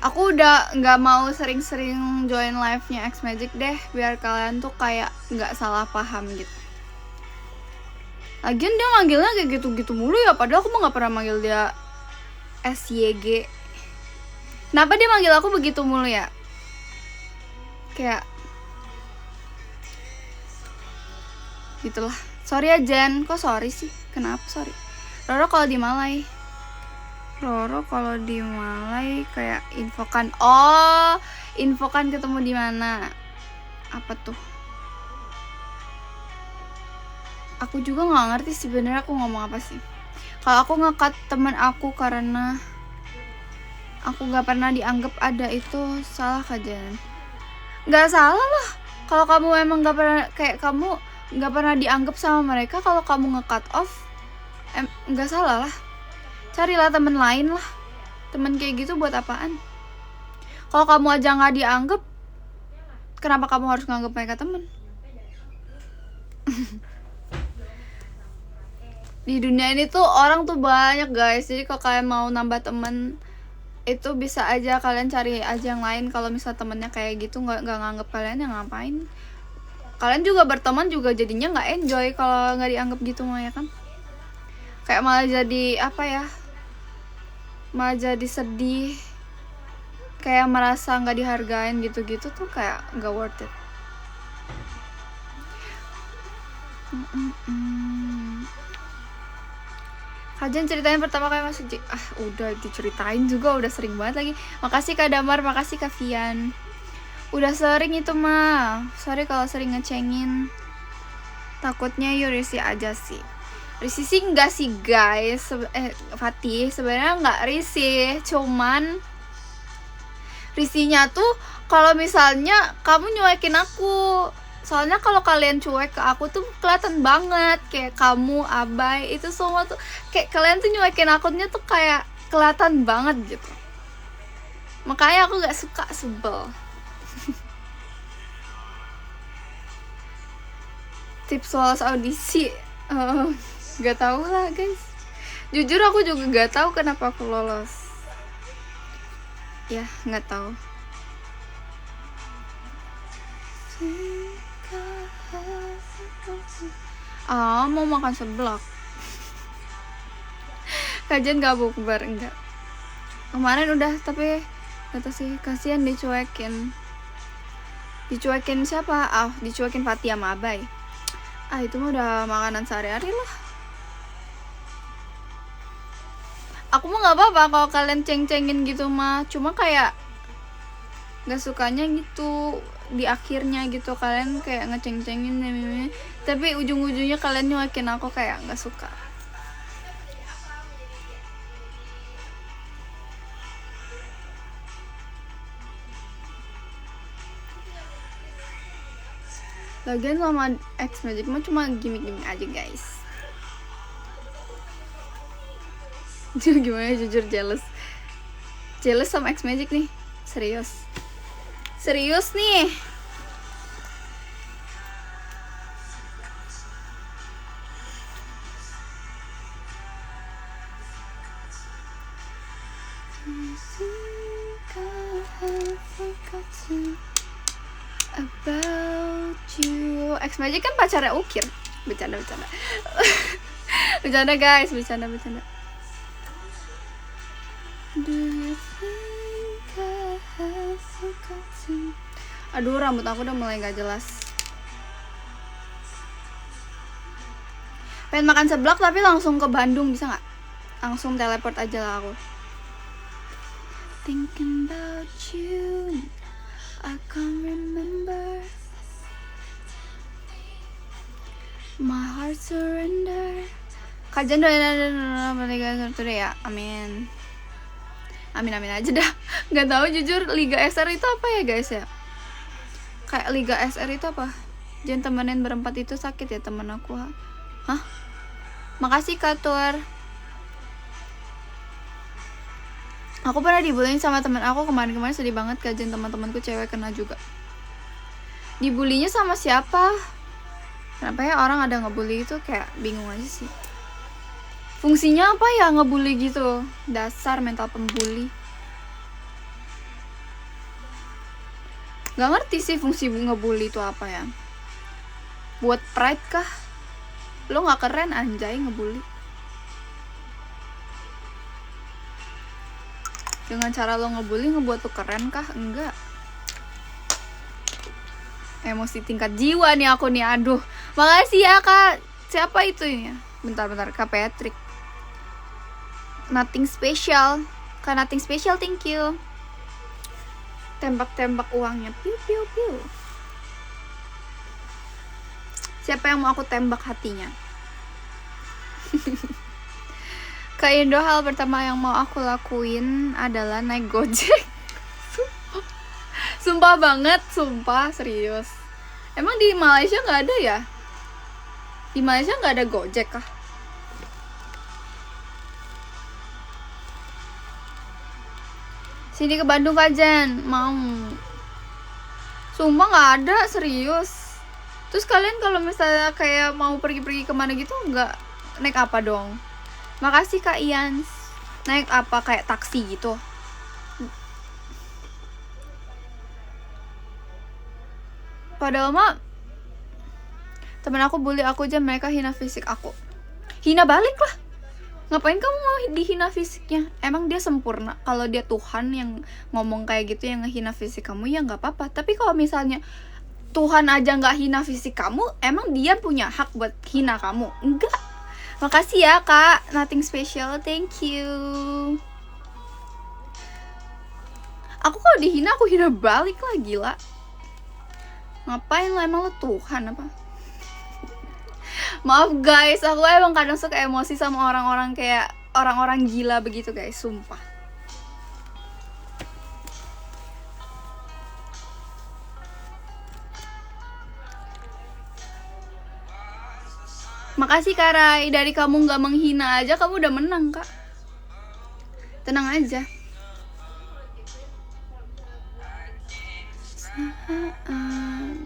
Aku udah nggak mau sering-sering join live-nya X Magic deh, biar kalian tuh kayak nggak salah paham gitu. Lagian dia manggilnya kayak gitu-gitu mulu ya, padahal aku mah gak pernah manggil dia SYG. Kenapa dia manggil aku begitu mulu ya? Kayak gitulah. Sorry ya Jen, kok sorry sih? Kenapa sorry? Roro kalau di Malai kayak infokan. Oh, infokan ketemu di mana? Apa tuh? Aku juga nggak ngerti sebenarnya aku ngomong apa sih. Kalau aku nge-cut teman aku karena aku nggak pernah dianggap ada, itu salah aja. Nggak salah lah. Kalau kamu emang nggak pernah, kayak kamu nggak pernah dianggap sama mereka, kalau kamu nge-cut off, nggak salah lah. Carilah teman lain lah. Teman kayak gitu buat apaan? Kalau kamu aja nggak dianggap, kenapa kamu harus nganggap mereka teman? Di dunia ini tuh orang tuh banyak guys, jadi kalau kalian mau nambah temen itu bisa aja kalian cari aja yang lain. Kalau misal temennya kayak gitu nggak nganggap kalian, ya ngapain? Kalian juga berteman juga jadinya nggak enjoy kalau nggak dianggap gitu mah, ya kan? Kayak malah jadi apa ya? Malah jadi sedih, kayak merasa nggak dihargain gitu-gitu tuh kayak nggak worth it. Kajian ceritain pertama kali masuk udah diceritain juga, udah sering banget lagi. Makasih Kak Damar, makasih Kak Vian. Udah sering itu mah. Sorry kalau sering ngecengin. Takutnya you risih aja sih. Risih sih enggak sih guys. Fatih sebenarnya enggak risih, cuman risihnya tuh kalau misalnya kamu nyuekin aku. Soalnya kalau kalian cuek ke aku tuh kelihatan banget, kayak kamu abai itu semua tuh kayak kalian tuh nyuekin akunnya tuh kayak kelihatan banget gitu. Makanya aku gak suka, sebel. Tips lolos audisi, gak tahu lah guys. Jujur aku juga gak tahu kenapa aku lolos. Ya gak tahu. Mau makan seblak. Kajian gak bukber, enggak. Kemarin udah, tapi kata sih kasihan dicuekin. Dicuekin siapa? Dicuekin Fatih sama Abai. Itu mah udah makanan sehari-hari lah. Aku mah nggak apa-apa kalau kalian ceng-cengin gitu mah. Cuma kayak Nggak sukanya gitu di akhirnya gitu, kalian kayak ngeceng-cengin tapi ujung-ujungnya kalian nyuakin aku kayak nggak suka. Lagian sama X Magic mah cuma gimmick-gimmick aja guys. Gimana jujur jealous sama X Magic nih, serius nih. About you. X Magic kan pacarnya Ukir. Bercanda. Bercanda guys, bercanda. Do you think I have forgotten? Aduh, rambut aku udah mulai gak jelas. Pengen makan seblak tapi langsung ke Bandung, bisa gak? Langsung teleport aja lah aku. Thinking about you, I can't remember. My heart surrender. Kajian doain today ya, amin aja dah. Nggak tahu jujur Liga SR itu apa ya guys ya, kayak Liga SR itu apa, jangan temenin berempat itu sakit ya temen aku. Hah, makasih Katur. Aku pernah dibullying sama teman aku kemarin sedih banget, kajian teman-temanku cewek kena juga. Dibulinya sama siapa? Kenapa ya orang ada ngebully itu, kayak bingung aja sih. Fungsinya apa ya ngebully gitu? Dasar mental pembuli. Gak ngerti sih fungsi ngebully itu apa ya. Buat pride kah? Lo gak keren anjay ngebully. Dengan cara lo ngebully ngebuat lo keren kah? Enggak. Emosi tingkat jiwa nih aku nih, aduh. Makasih ya Kak. Siapa itu ya? Bentar, Kak Patrick. Nothing special. Kak nothing special, thank you. Tembak-tembak uangnya. Piu. Siapa yang mau aku tembak hatinya? Kak Indo, hal pertama yang mau aku lakuin adalah naik Gojek. Sumpah banget, sumpah serius. Emang di Malaysia nggak ada ya? Di Malaysia nggak ada Gojek kah? Sini ke Bandung Kajen, mau. Sumpah nggak ada, serius. Terus kalian kalau misalnya kayak mau pergi-pergi kemana gitu nggak naik apa dong? Makasih Kak Ian. Naik apa, kayak taksi gitu? Padahal mah temen aku bully aku aja, mereka hina fisik aku. Hina balik lah. Ngapain kamu mau dihina fisiknya? Emang dia sempurna? Kalau dia Tuhan yang ngomong kayak gitu, yang ngehina fisik kamu, ya nggak apa-apa. Tapi kalau misalnya Tuhan aja nggak hina fisik kamu, emang dia punya hak buat hina kamu? Enggak. Makasih ya Kak, nothing special, thank you. Aku kalau dihina, aku hina balik lah, gila. Ngapain lo, emang lo Tuhan apa? Maaf guys, aku emang kadang suka emosi sama orang-orang kayak orang-orang gila begitu guys, sumpah. Makasih Kak Rai, dari kamu gak menghina aja kamu udah menang Kak. Tenang aja.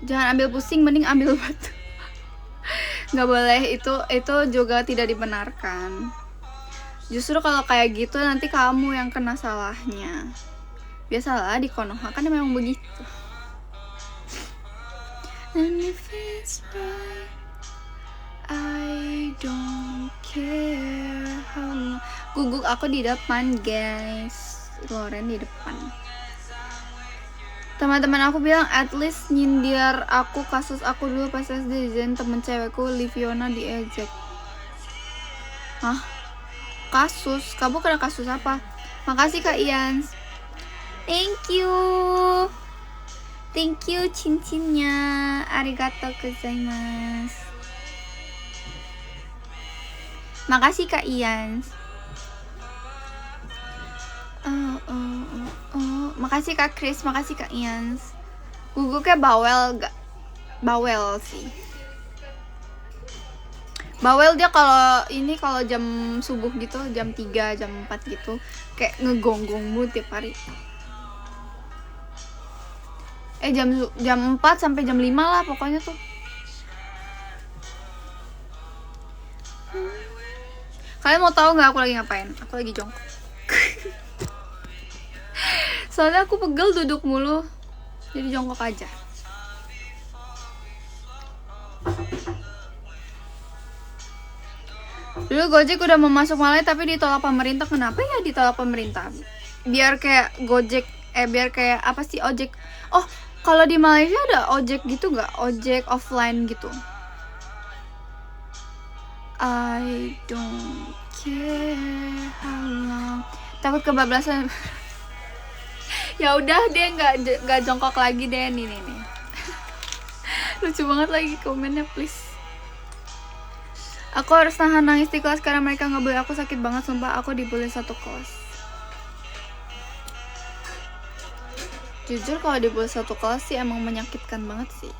Jangan ambil pusing, mending ambil batu. Nggak boleh, itu juga tidak dibenarkan. Justru kalau kayak gitu nanti kamu yang kena salahnya. Biasalah di Konoha kan memang begitu. And if it's right, I don't care how long. Guguk aku di depan guys, Loren di depan. Teman-teman aku bilang at least nyindir aku kasus aku dulu pas SD, dan temen cewekku Liviona diejek. Hah? Kasus? Kamu kena kasus apa? Makasih Kak Ian. Thank you. Thank you cincinnya. Arigatou gozaimasu. Makasih Kak Ian. Makasih Kak Chris, makasih Kak Ian. Guguknya bawel gak? Bawel sih. Bawel dia kalau jam subuh gitu, jam 3, jam 4 gitu, kayak ngegonggongmu tiap hari. Jam 4 sampai jam 5 lah pokoknya tuh. Kalian mau tahu nggak aku lagi ngapain? Aku lagi jongkok. Soalnya aku pegel duduk mulu, jadi jongkok aja. Dulu Gojek udah mau masuk Malaysia tapi ditolak pemerintah. Kenapa ya ditolak pemerintah? Biar kayak Gojek, biar kayak apa sih, ojek. Oh, kalau di Malaysia ada ojek gitu nggak? Ojek offline gitu. I don't care how long. Takut kebablasan. Ya udah deh, nggak jongkok lagi deh nih. Lucu banget lagi komennya, please. Aku harus tahan nangis di kelas karena mereka ngebully aku, sakit banget sumpah. Aku dibully satu kelas. Jujur kalau dibully satu kelas sih emang menyakitkan banget sih.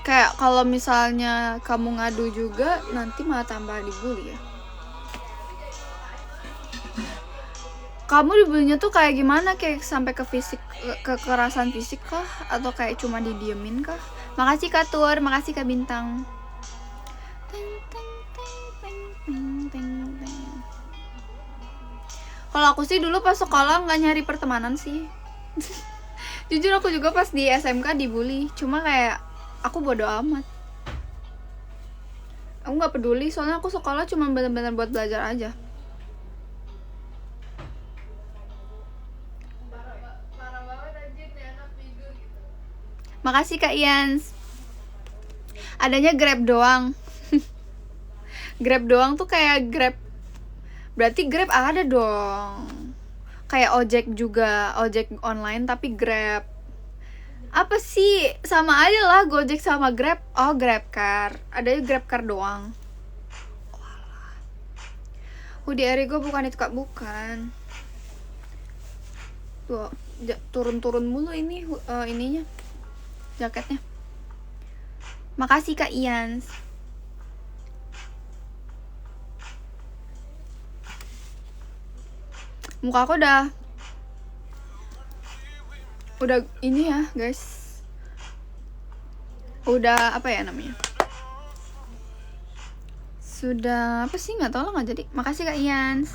Kayak kalau misalnya kamu ngadu juga nanti malah tambah dibully ya. Kamu dibulinya tuh kayak gimana? Kayak sampai ke fisik, kekerasan fisik kah? Atau kayak cuma didiemin kah? Makasih Kak Tur, makasih Kak Bintang. Kalau aku sih dulu pas sekolah nggak nyari pertemanan sih. Jujur aku juga pas di SMK dibully. Cuma kayak aku bodo amat. Aku nggak peduli, soalnya aku sekolah cuma benar-benar buat belajar aja. Makasih Kak Ians. Adanya Grab doang. Grab doang tuh kayak Grab. Berarti Grab ada dong. Kayak ojek juga, ojek online tapi Grab. Apa sih? Sama aja lah Gojek sama Grab. Oh, GrabCar. Adanya GrabCar doang. Hoodie Erigo bukan itu Kak, bukan. Tuh, turun-turun mulu ini ininya. Jaketnya. Makasih Kak Ian. Muka aku udah ini ya guys. Udah apa ya namanya? Sudah apa sih, nggak tahu lah, nggak jadi. Makasih Kak Ian.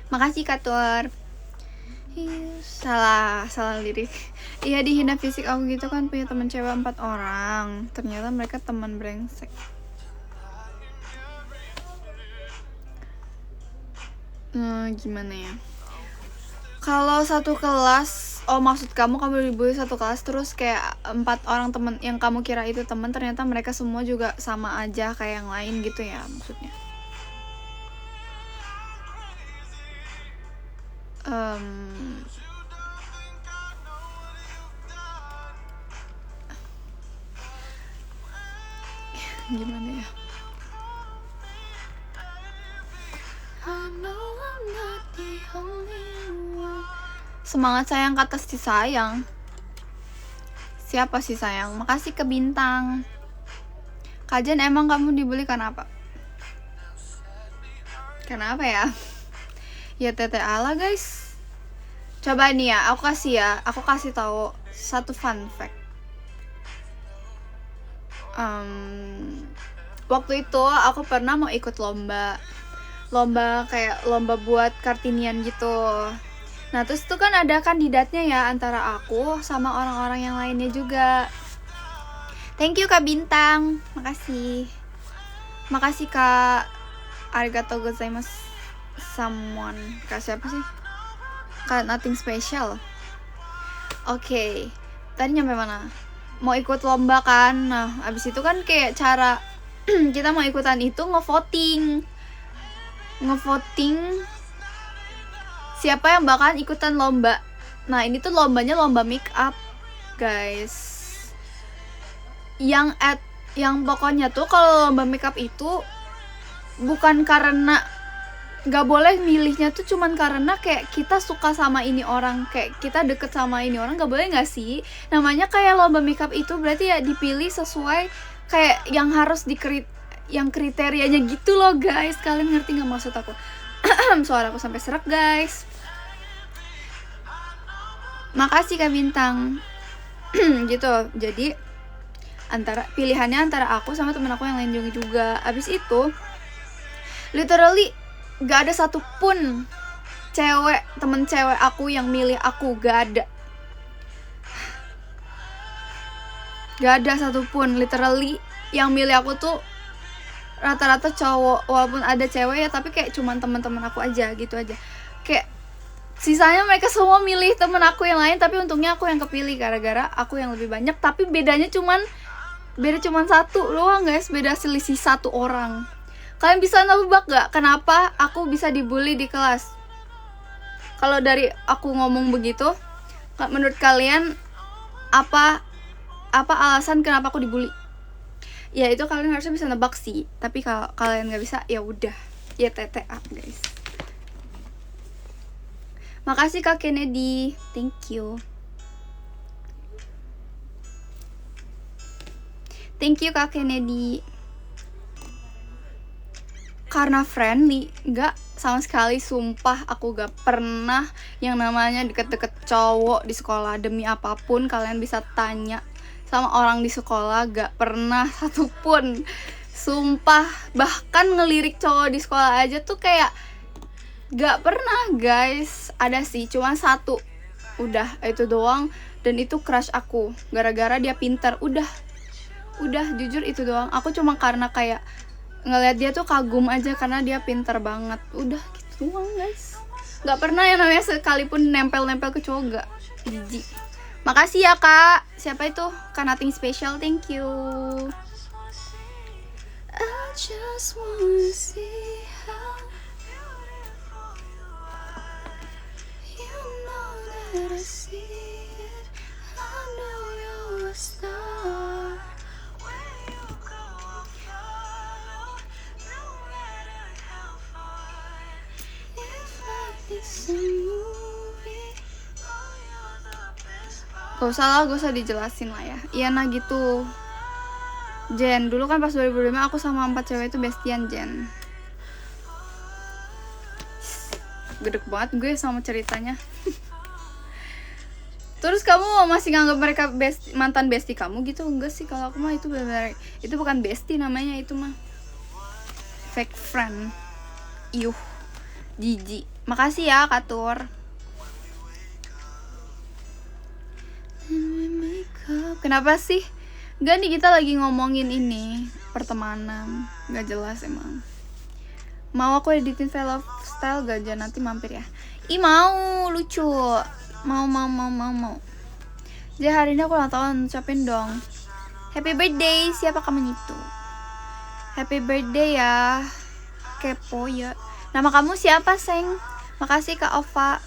Makasih Kak Tur. Salah lirik. Iya, dihina fisik aku gitu kan, punya teman cewek 4 orang. Ternyata mereka teman brengsek. Gimana ya? Kalau satu kelas, oh maksud kamu dibully satu kelas terus kayak 4 orang teman yang kamu kira itu teman, ternyata mereka semua juga sama aja kayak yang lain gitu ya maksudnya. Gimana ya? Semangat sayang kata si sayang. Siapa sih sayang? Makasih ke Bintang. Kajen, emang kamu dibully karena apa? Kenapa ya? Ya TTA lah guys. Coba nih ya, aku kasih tahu satu fun fact. Waktu itu aku pernah mau ikut lomba kayak lomba buat Kartinian gitu. Nah terus tuh kan ada kandidatnya ya, antara aku sama orang-orang yang lainnya juga. Thank you Kak Bintang, makasih Kak. Arigatou gozaimasu. Someone, Kak siapa sih? Kak Nothing Special. Oke, tadi nyampe mana? mau ikut lomba kan. Nah abis itu kan kayak cara kita mau ikutan itu ngevoting siapa yang bakalan ikutan lomba. Nah ini tuh lombanya lomba make up guys, yang pokoknya tuh kalau lomba make up itu bukan karena nggak boleh milihnya tuh cuman karena kayak kita suka sama ini orang, kayak kita deket sama ini orang, nggak boleh nggak sih? Namanya kayak lomba make up itu berarti ya dipilih sesuai kayak yang harus yang kriterianya gitu loh guys. Kalian ngerti nggak maksud aku? Suara aku sampai serak guys. Makasih Kak Bintang. Gitu. Jadi pilihannya antara aku sama temen aku yang lain juga. Abis itu literally gak ada satupun temen cewek aku yang milih aku, gak ada satupun. Literally yang milih aku tuh rata-rata cowok, walaupun ada cewek ya, tapi kayak cuman teman-teman aku aja gitu aja. Kayak sisanya mereka semua milih temen aku yang lain, tapi untungnya aku yang kepilih gara-gara aku yang lebih banyak. Tapi beda cuman satu doang guys, beda selisih 1 orang. Kalian bisa nebak gak kenapa aku bisa dibully di kelas? Kalau dari aku ngomong begitu, menurut kalian apa alasan kenapa aku dibully? Ya itu kalian harusnya bisa nebak sih. Tapi kalau kalian nggak bisa, ya udah, ya TTA guys. Makasih Kak Kennedy, thank you. Thank you Kak Kennedy. Karena friendly, gak sama sekali, sumpah aku gak pernah yang namanya deket-deket cowok di sekolah. Demi apapun kalian bisa tanya sama orang di sekolah, gak pernah satupun. Sumpah, bahkan ngelirik cowok di sekolah aja tuh kayak gak pernah guys. Ada sih, cuma 1. Udah, itu doang. Dan itu crush aku, gara-gara dia pinter. Udah, jujur itu doang. Aku cuma karena kayak ngeliat dia tuh kagum aja karena dia pinter banget. Udah gitu doang guys. Gak pernah yang namanya sekalipun nempel-nempel ke cowok, gak. Jijik. Makasih ya Kak. Siapa itu? Kak Nothing Special, thank you. I just wanna see how you know that I see it. I know you're a star. Gak usah dijelasin lah ya. Iya nah gitu Jen, dulu kan pas 2005 aku sama 4 cewek itu bestian Jen. Gedek banget gue sama ceritanya. Terus kamu masih nganggap mereka mantan bestie kamu gitu? Enggak sih, kalau aku mah itu benar-benar, itu bukan bestie namanya, itu mah fake friend. Jijik. Makasih ya Katur. Kenapa sih? Gak nih, kita lagi ngomongin ini pertemanan. Gak jelas emang. Mau aku editin vlog style gak? Jangan, nanti mampir ya. Ih mau, lucu. Mau. Jadi hari ini aku ulang tahun, ucapin dong happy birthday. Siapa kamu itu? Happy birthday ya. Kepo ya. Nama kamu siapa Seng? Makasih Kak Ova.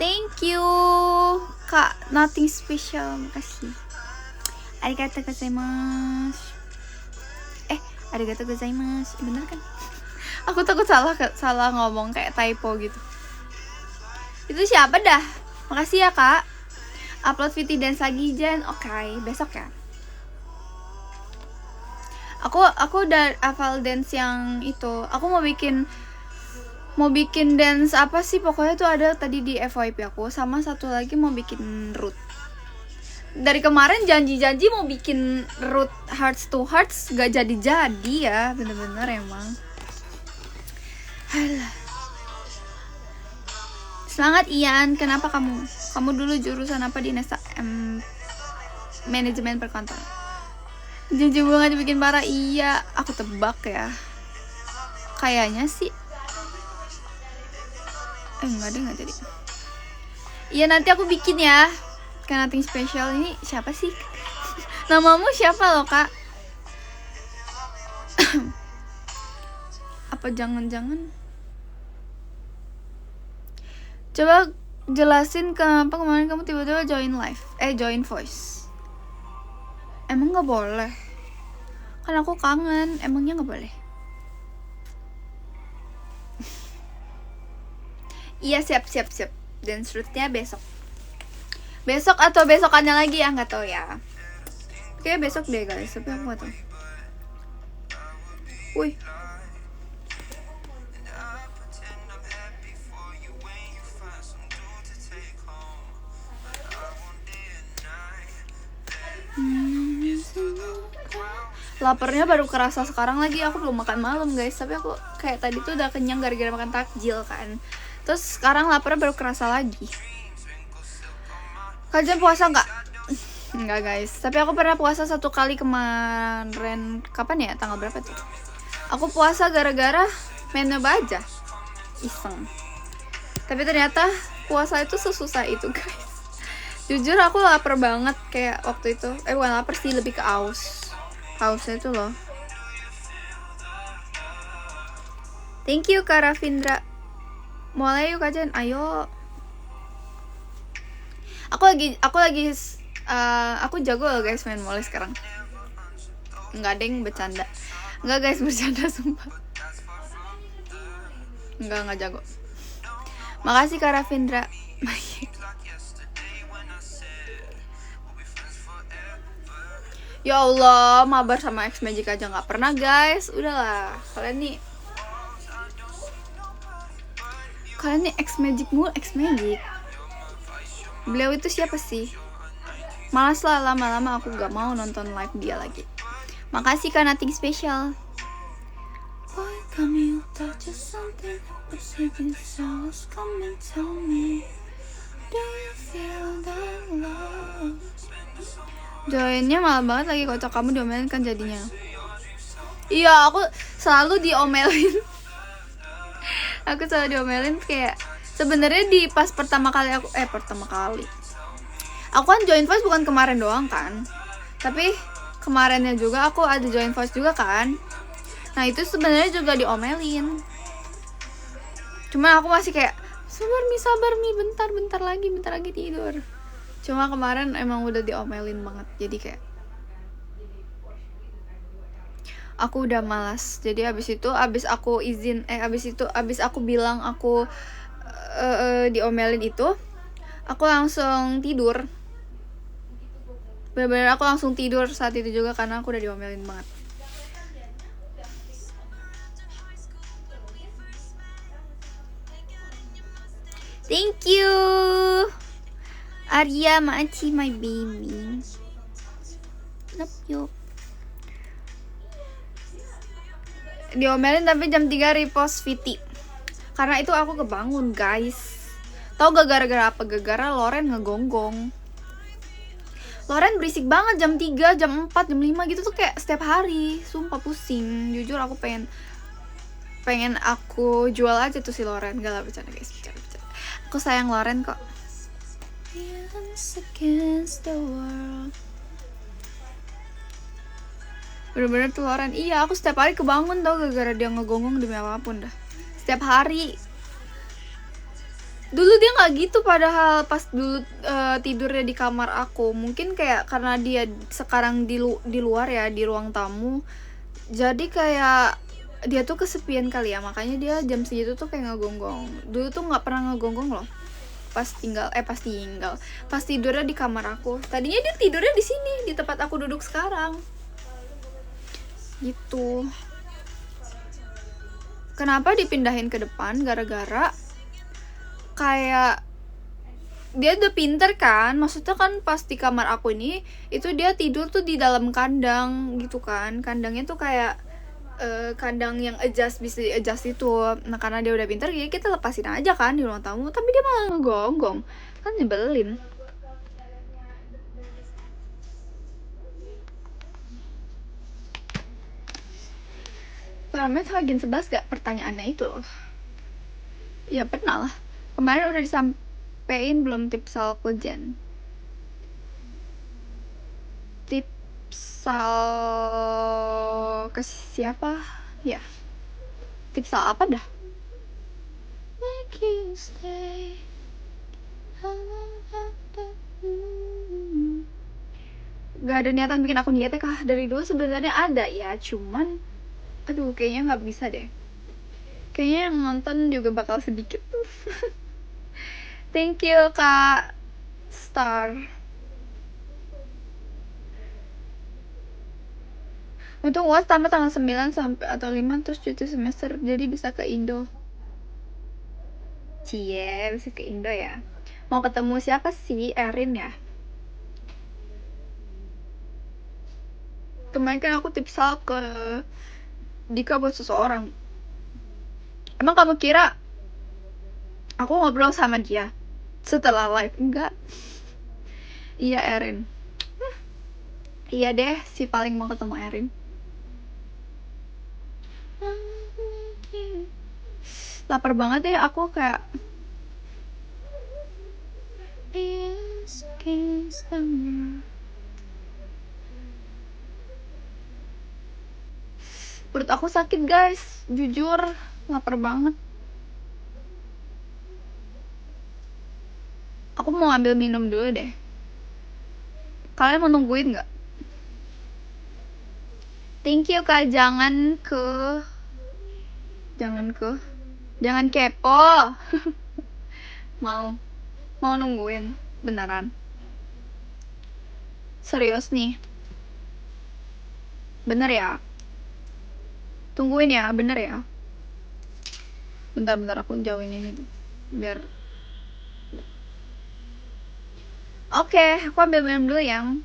Thank you Kak Nothing Special, makasih. Arigatou gozaimasu. Arigatou gozaimasu. Bener kan? Aku takut salah ngomong, kayak typo gitu. Itu siapa dah? Makasih ya Kak. Upload VT dance lagi Jen. Oke, besok ya. Aku udah hafal dance yang itu. Aku mau bikin dance apa sih, pokoknya tuh ada tadi di FYP aku. Sama satu lagi mau bikin root. Dari kemarin janji mau bikin root hearts to hearts, gak jadi ya. Bener-bener emang. Halah. Semangat Ian. Kenapa kamu dulu jurusan apa di Nesa? Manajemen perkantoran. Janji banget dibikin parah. Iya, aku tebak ya. Kayaknya sih. Enggak deh, enggak jadi. Iya, nanti aku bikin ya. Kayak nothing special. Ini siapa sih? Namamu siapa loh kak? Apa jangan-jangan? Coba jelasin kenapa kemarin kamu tiba-tiba join live, join voice. Emang nggak boleh? Kan aku kangen, emangnya nggak boleh? Iya siap. Dance route-nya besok atau besokannya lagi ya, nggak tahu ya. Oke besok deh guys, tapi aku nggak tahu. Wih. Laparnya baru kerasa sekarang lagi. Aku belum makan malam guys, tapi aku kayak tadi tuh udah kenyang gara-gara makan takjil kan. Terus sekarang laparnya baru kerasa lagi. Kalian puasa nggak? Nggak guys, tapi aku pernah puasa 1 kali kemarin. Kapan ya? Tanggal berapa tuh? Aku puasa gara-gara main nyoba aja, iseng. Tapi ternyata puasa itu sesusah itu guys. Jujur aku lapar banget kayak waktu itu. Bukan lapar sih, lebih ke hausnya itu loh. Thank you Kak Ravindra. Mulai yuk Kajen, ayo. Aku jago loh guys main mole sekarang. Enggak deng, bercanda. Enggak guys, bercanda sumpah. Enggak jago. Makasih Kak Ravindra. Ya Allah, mabar sama X Magic aja nggak pernah guys. Udahlah, kalian nih X Magic mulu, X Magic. Beliau itu siapa sih? Malas lah, lama-lama aku gak mau nonton live dia lagi. Makasih Kak Nothing Special. Boy, come you touch something, perceiving sounds coming to me. Do you feel that love? Joinnya malam banget lagi, kocak. Kamu diomelin kan jadinya. Iya, aku selalu diomelin. Aku selalu diomelin kayak sebenarnya di pas pertama kali aku kan join voice bukan kemarin doang kan, tapi kemarinnya juga aku ada join voice juga kan. Nah itu sebenarnya juga diomelin, cuma aku masih kayak sabar mi bentar lagi tidur. Cuma kemarin emang udah diomelin banget, jadi kayak aku udah malas. Jadi abis aku bilang aku diomelin itu, aku langsung tidur. Bener-bener aku langsung tidur saat itu juga karena aku udah diomelin banget. Thank you Arya Maaci, my baby. Love you. Diomelin tapi jam 3 repost Viti. Karena itu aku kebangun guys. Tau gak gara-gara apa? Gara-gara Loren ngegonggong. Loren berisik banget jam 3, jam 4, jam 5 gitu tuh kayak setiap hari. Sumpah pusing. Jujur aku pengen aku jual aja tuh si Loren. Gak lah, bercanda guys, bercanda. Aku sayang Loren kok. Against the world. Bener-bener tuh Loren. Iya, aku setiap hari kebangun tau gara-gara dia ngegonggong demi apapun dah. Setiap hari. Dulu dia nggak gitu, padahal pas dulu tidurnya di kamar aku. Mungkin kayak karena dia sekarang di luar ya, di ruang tamu. Jadi kayak dia tuh kesepian kali ya, makanya dia jam segitu tuh kayak ngegonggong. Dulu tuh nggak pernah ngegonggong loh. Pas tidurnya di kamar aku. Tadinya dia tidurnya di sini, di tempat aku duduk sekarang. Gitu. Kenapa dipindahin ke depan? Gara-gara kayak dia udah pinter kan, maksudnya kan pas di kamar aku ini itu dia tidur tuh di dalam kandang gitu kan. Kandangnya tuh kayak kandang yang bisa di-adjust itu. Nah karena dia udah pinter, jadi kita lepasin aja kan di ruang tamu, tapi dia malah ngegonggong, kan nyebelin. Paramet Hagen 11 gak pertanyaannya itu? Ya pernah lah. Kemarin udah disampein belum tips soal Kojen? tipsal ke siapa ya? Tipsal apa dah? Make you stay. Gak ada niatan bikin akun diet kah? Dari dulu sebenarnya ada ya, cuman aduh kayaknya nggak bisa deh. Kayaknya yang nonton juga bakal sedikit. Thank you Kak Star. Untuk UAS tamat tanggal 9 sampai atau 5 terus cuti semester, jadi bisa ke Indo. Cie, bisa ke Indo ya. Mau ketemu siapa sih? Erin ya? Kemarin kan aku tipsal ke Dika buat seseorang. Emang kamu kira aku ngobrol sama dia setelah live? Enggak. Iya Erin. Iya deh, si paling mau ketemu Erin. Lapar banget deh aku kayak. Perut aku sakit guys, jujur lapar banget. Aku mau ambil minum dulu deh. Kalian mau nungguin nggak? Thank you Kak, jangan kepo. mau nungguin beneran. Serius nih. Bener ya? Tungguin ya, bener ya? Bentar aku jauhin ini biar. Oke, aku ambil minum dulu yang.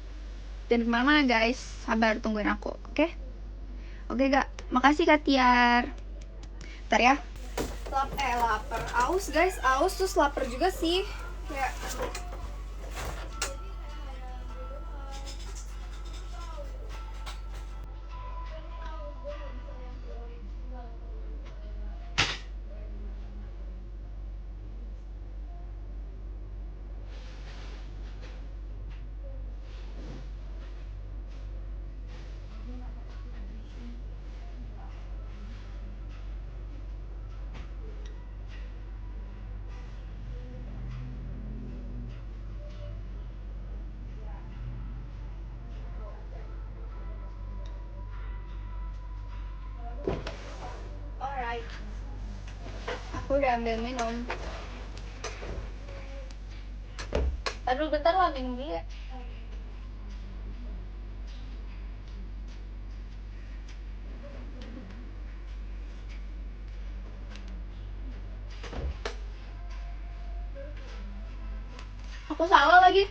Dan kemana-mana guys, sabar tungguin aku, oke? Oke Kak, makasih Kak Tiar. Bentar ya. Lapar, aus guys, aus terus lapar juga sih. Kayak alright. Aku udah ambil minum. Aduh bentar lah minum dulu ya. Aku salah lagi.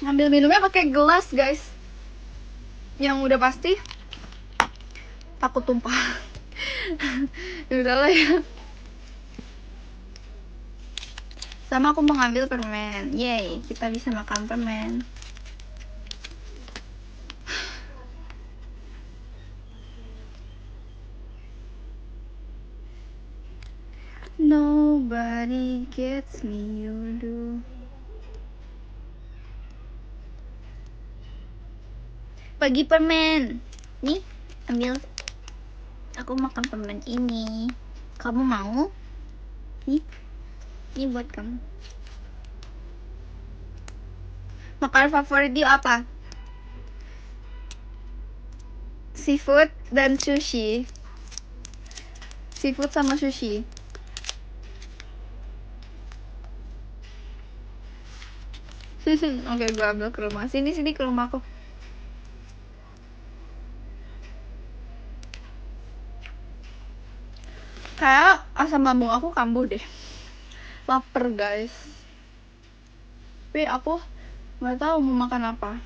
Ngambil minumnya pakai gelas guys. Yang udah pasti takut tumpah. Ya udahlah ya. Sama aku mau ngambil permen. Yeay, kita bisa makan permen. Nobody gets me, you do. Bagi permen. Nih, ambil. Aku makan permen ini. Kamu mau? Nih. Ini buat kamu. Makanan favorit dia apa? Seafood dan sushi. Seafood sama sushi. Oke, gue ambil ke rumah. Sini ke rumahku. Kayak asam lambung aku kambuh deh. Laper guys. Tapi aku nggak tahu mau makan apa.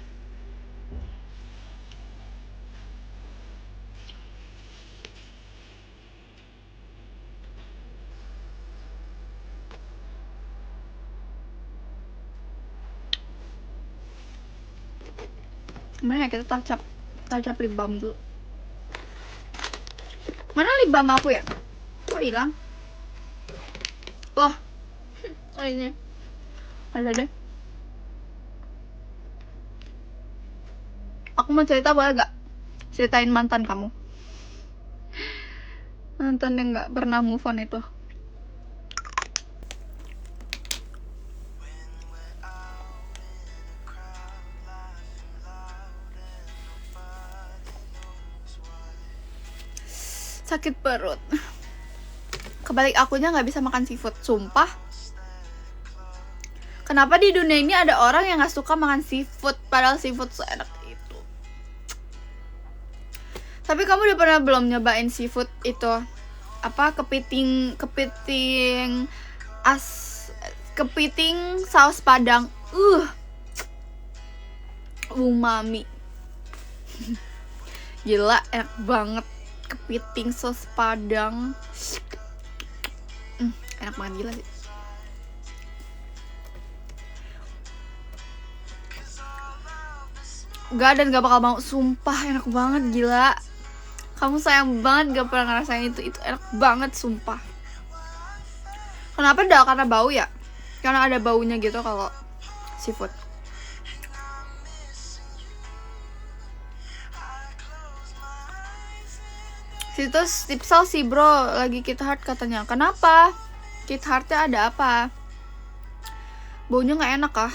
Mana ya, kita tacap lip balm dulu. Mana lip balm aku ya? Kok hilang? Loh. Oh ini. Ada deh. Aku mau cerita, boleh gak? Ceritain mantan kamu. Mantan yang gak pernah move on itu. Sakit perut. Kebalik akunya gak bisa makan seafood. Sumpah. Kenapa di dunia ini ada orang yang gak suka makan seafood, padahal seafood seenak itu. Tapi kamu udah pernah belum nyobain seafood itu? Apa, kepiting saus padang. Umami. Gila, enak banget. Kepiting saus padang. Enak banget, gila sih. Gak, dan gak bakal mau. Sumpah enak banget, gila. Kamu sayang banget gak pernah ngerasain itu. Itu enak banget, sumpah. Kenapa dah? Karena bau ya? Karena ada baunya gitu kalau seafood. Situs tipsal sih bro, lagi Kit Heart katanya. Kenapa? Kit Heartnya ada apa? Baunya gak enak kah?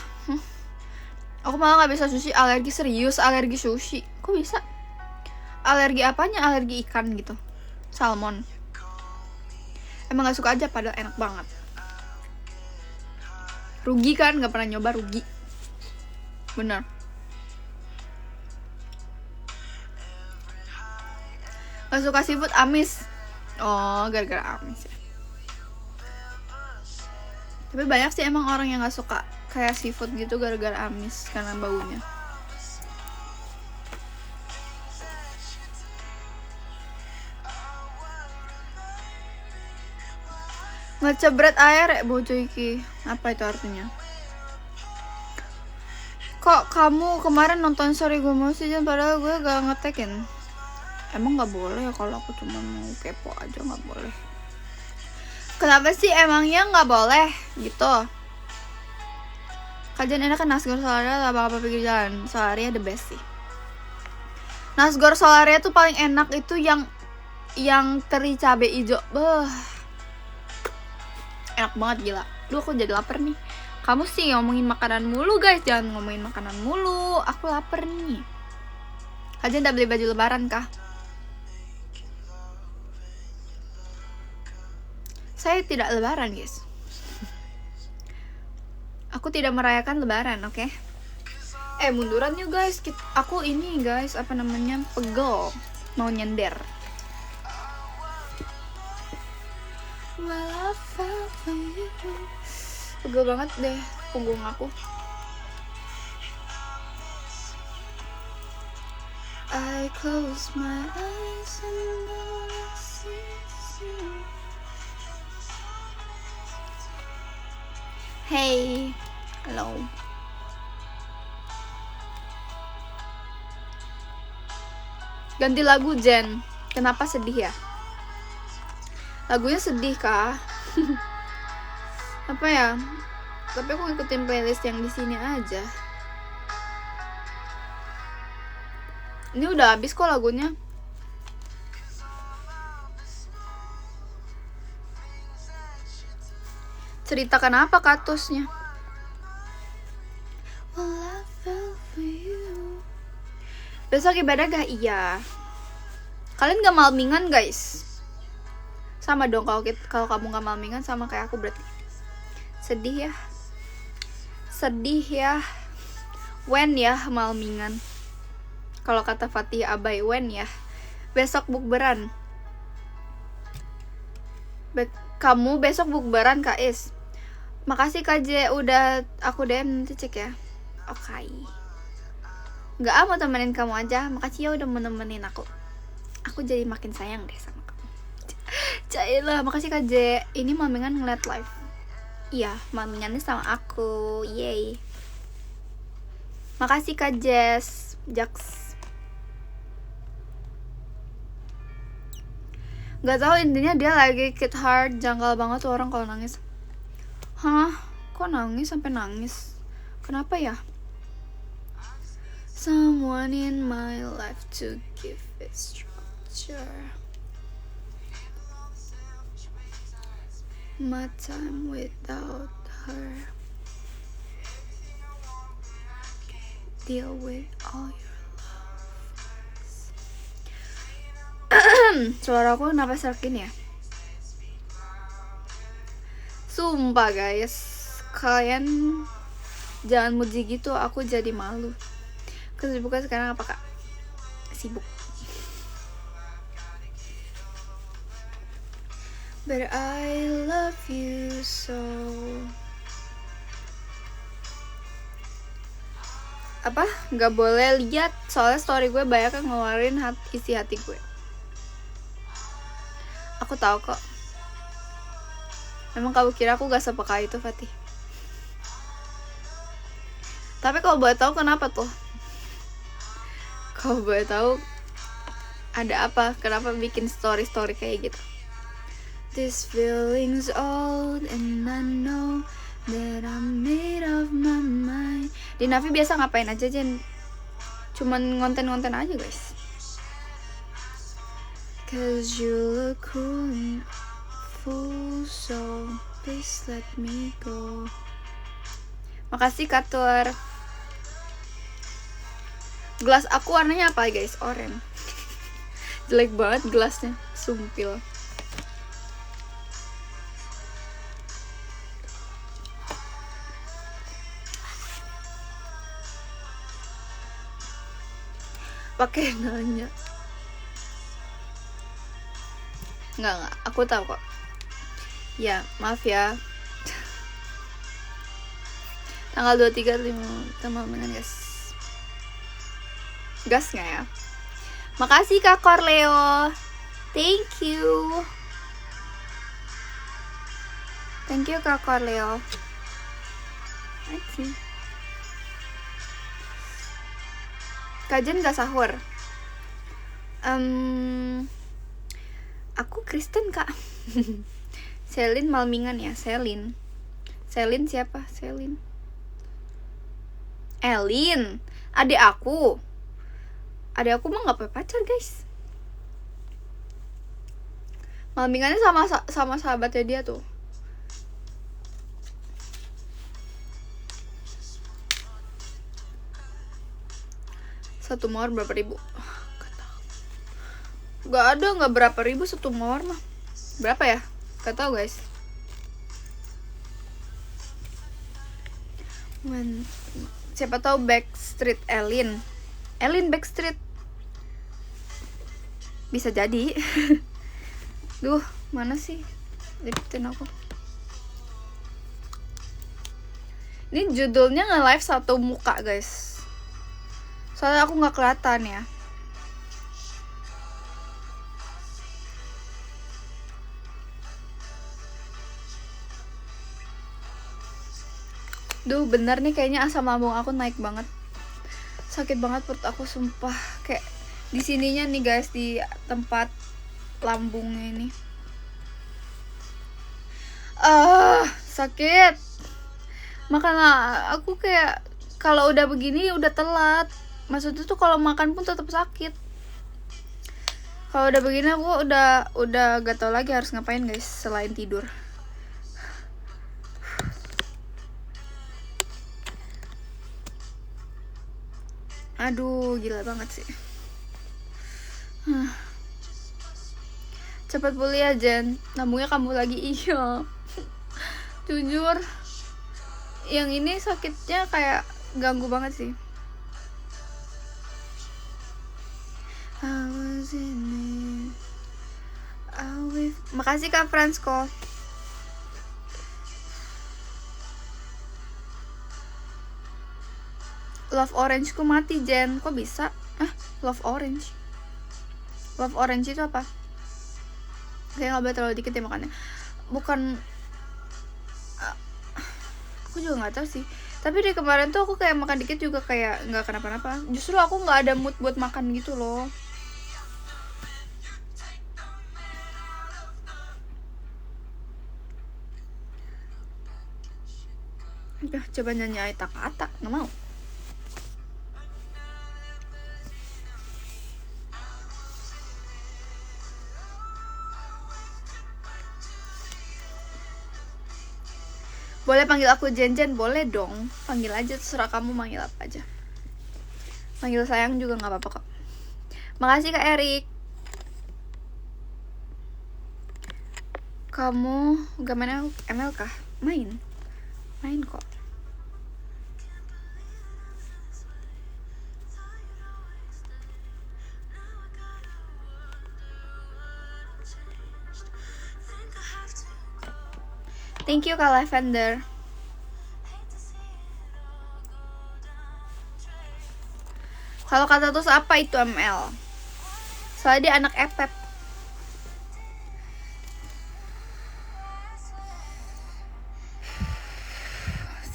Aku malah gak bisa sushi, alergi, serius, alergi sushi. Kok bisa? Alergi apanya? Alergi ikan gitu, salmon. Emang gak suka aja, padahal enak banget. Rugi kan, gak pernah nyoba, rugi. Bener. Gak suka seafood, amis. Oh, gara-gara amis ya. Tapi banyak sih emang orang yang gak suka kayak seafood gitu gara-gara amis, karena baunya. Ngecebret air bojo iki. Apa itu artinya? Kok kamu kemarin nonton Sorry Gue Mau sih, padahal gue gak ngetekin. Emang gak boleh ya, kalau aku cuma mau kepo aja gak boleh. Kenapa sih emangnya gak boleh gitu? Kajian enak kan nasgor solaria lah, apa pinggir jalan. Solaria the best sih. Nasgor solaria tuh paling enak itu yang teri cabe ijo. Enak banget, gila. Duh, aku jadi lapar nih. Kamu sih ngomongin makanan mulu guys, jangan ngomongin makanan mulu. Aku lapar nih. Kajian udah beli baju lebaran kah? Saya tidak lebaran guys. Aku tidak merayakan lebaran, oke? Munduran yuk guys. Aku ini guys, apa namanya, pegel. Mau nyender. Pegel banget deh punggung aku. I close my eyes and all I see is you. Hey, hello. Ganti lagu Jen. Kenapa sedih ya? Lagunya sedih kah? Apa ya? Tapi aku ngikutin playlist yang di sini aja. Ini udah habis kok lagunya. Ceritakan apa katusnya? Besok ibadah gak? Iya. Kalian gak malmingan guys? Sama dong, kalau kamu gak malmingan sama kayak aku berarti. Sedih ya. Sedih ya. When ya malmingan. Kalau kata Fatih Abai, when ya. Besok bukberan. Kamu besok bukberan Kak Is. Makasih Kak J, udah aku DM, nanti cek ya. Oke. Gak mau temenin kamu aja. Makasih ya udah menemenin aku. Aku jadi makin sayang deh sama kamu. Cailah, makasih Kak J. Ini mamingan ngeliat live. Iya, mamingannya sama aku. Yeay. Makasih Kak Jess. Jaks. Gak tahu, intinya dia lagi Kit Heart. Janggal banget tuh orang kalau nangis. Hah? Kok nangis sampai nangis? Kenapa ya? someone in my life to give it structure. My time without her. Deal with all your lovers. Suara aku kenapa serak ya? Sumpah guys, kalian jangan muji gitu, aku jadi malu. Kesibukan sekarang apa kak? Sibuk. But I love you so. Apa? Gak boleh lihat, soalnya story gue banyak yang ngeluarin isi hati gue. Aku tahu kok. Emang kamu kira aku gak sepeka itu, Fatih? Tapi kalau boleh tahu kenapa tuh? Kalau boleh tahu ada apa? Kenapa bikin story kayak gitu? This feeling's old and I know that I'm made of my mind. Di Navi biasa ngapain aja, Jen? Cuman ngonten-ngonten aja, guys. Cause you look cool and full, so please let me go. Makasih Katur. Gelas aku warnanya apa, guys? Oranye. Jelek banget gelasnya, sumpil. Pakai nanya. Enggak, aku tahu kok. Ya, maaf ya. Tanggal 23 teman-teman guys. Gas nggak ya? Makasih Kak Corleo. Thank you. Thank you Kak Corleo. Makasih. Kajen gak sahur? Aku Kristen kak. Selin Malmingan ya. Selin siapa? Selin Elin, adik aku mah gak punya pacar guys. Malmingannya sama sahabatnya dia tuh. Satu mawar berapa ribu? Gak ada, gak berapa ribu satu mawar mah. Berapa ya? Gak tau guys. Siapa tahu Backstreet Elin Backstreet. Bisa jadi. Duh, mana sih? Liputin aku. Ini judulnya nge-live satu muka guys. Soalnya aku gak kelihatan ya. Duh, bener nih kayaknya asam lambung aku naik banget. Sakit banget perut aku sumpah. Kayak di sininya nih guys, di tempat lambungnya ini. Sakit. Makanya aku kayak kalau udah begini udah telat. Maksudnya tuh kalau makan pun tetap sakit. Kalau udah begini aku udah gak tau lagi harus ngapain guys selain tidur. Aduh, gila banget sih. Cepat pulih ya Jen, lambungnya kambuh lagi. Iya. Jujur, yang ini sakitnya kayak ganggu banget sih. Makasih Kak Fransko. Love Orange ku mati Jen. Kok bisa? Love Orange itu apa? Kayak gak boleh terlalu dikit ya makannya. Bukan, aku juga gak tahu sih. Tapi dari kemarin tuh aku kayak makan dikit juga kayak gak kenapa-napa. Justru aku gak ada mood buat makan gitu loh. Coba nyanyi Aita Kata, gak mau. Boleh panggil aku Jen-Jen? Boleh dong. Panggil aja, terserah kamu manggil apa aja. Panggil sayang juga gak apa-apa kok. Makasih Kak Erik. Kamu gak main ML kah? Main kok. Thank you Kak Lavender. Kalau kata terus apa itu ML? Soalnya dia anak epep.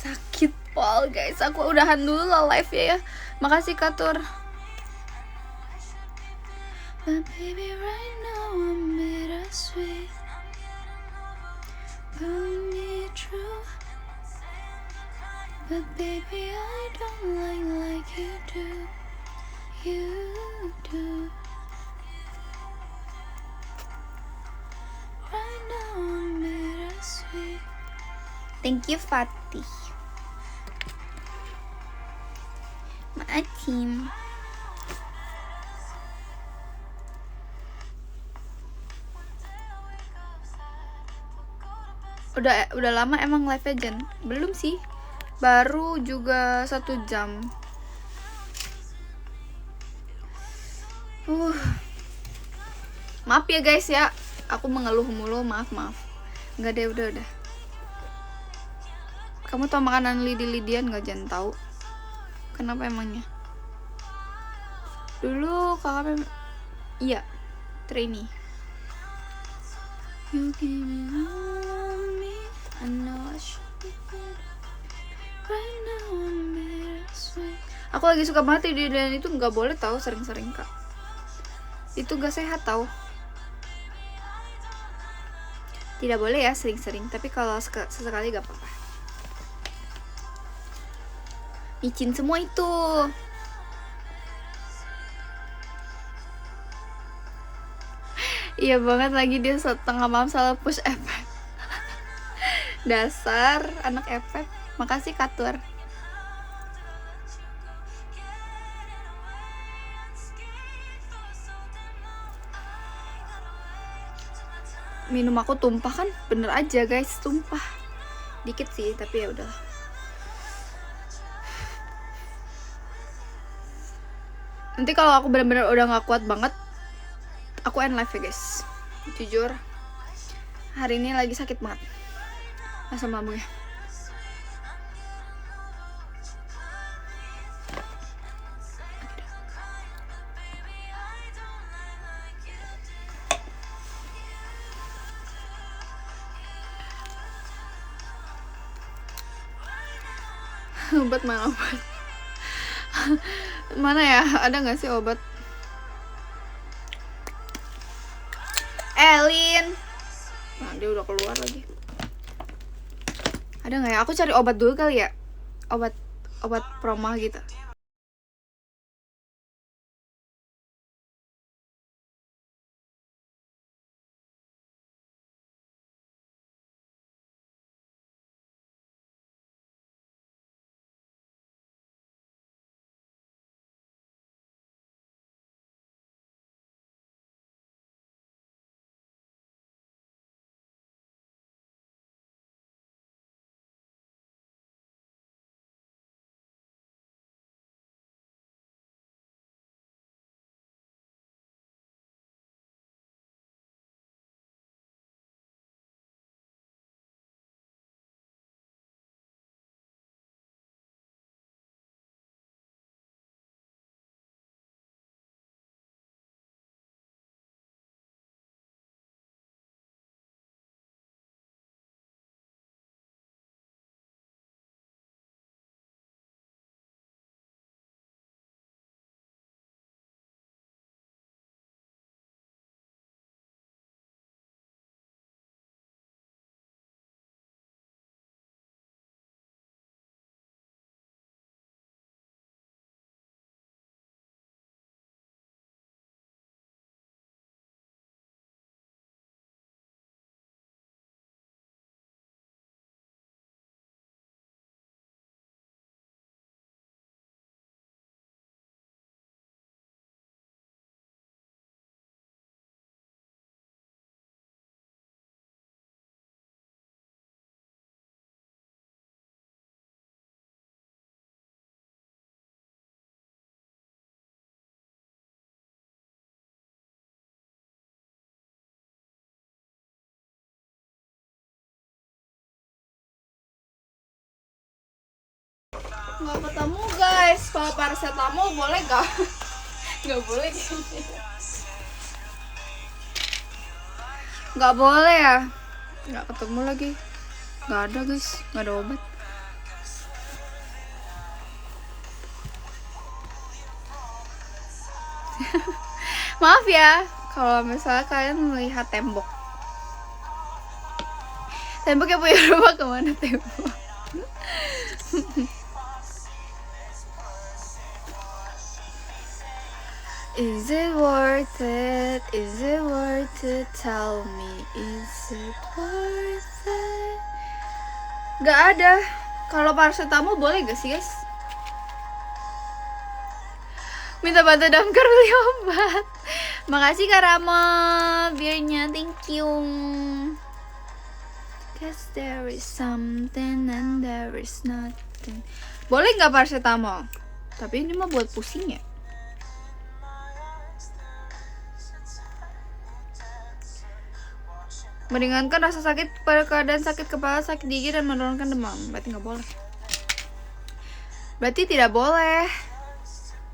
Sakit pol guys. Aku udahan dulu lah live ya. Makasih Katur. But baby right now I'm bittersweet. True. But baby I don't like you do. You do. Right now I'm bittersweet. Thank you Fatih. Maatim. Udah lama emang live Legend? Belum sih. Baru juga 1 jam. Maaf ya guys ya. Aku mengeluh mulu, maaf. Enggak deh, udah. Kamu tau makanan lidi-lidian gak? Jangan tahu. Kenapa emangnya? Dulu kakak iya, trainee. You give me, I know I should be better. Right now I'm bittersweet. Aku lagi suka banget dan itu nggak boleh tahu sering-sering kak. Itu gak sehat tahu. Tidak boleh ya sering-sering, tapi kalau sesekali gak apa-apa. Micin semua itu. Iya banget lagi dia setengah malam salah push efek. Dasar anak efek. Makasih Katur. Minum aku tumpah kan? Bener aja guys, tumpah. Dikit sih, tapi ya udahlah. Nanti kalau aku benar-benar udah nggak kuat banget, aku end live ya guys. Jujur, hari ini lagi sakit banget asam lambungnya. Obat mana obat? Mana ya? Ada nggak sih obat? Elin. Nah, dia udah keluar lagi. Ada nggak ya? Aku cari obat dulu kali ya. Obat proma gitu. Nggak ketemu guys. Kalau paracetamol boleh gak? Nggak boleh. Nggak boleh ya. Nggak ketemu lagi. Nggak ada guys. Nggak ada obat. Maaf ya kalau misalnya kalian melihat tembok. Temboknya punya rumah kemana tembok? Is it worth it? Is it worth it? Tell me, is it worth it? Gak ada. Kalau paracetamol boleh gak sih guys? Minta bantu damkar beli obat. Makasih Kak Rama birnya, thank you. Cause there is something and there is nothing. Boleh gak paracetamol? Tapi ini mah buat pusing ya. Meringankan rasa sakit pada keadaan sakit kepala, sakit gigi, dan menurunkan demam. Berarti nggak boleh. Berarti tidak boleh.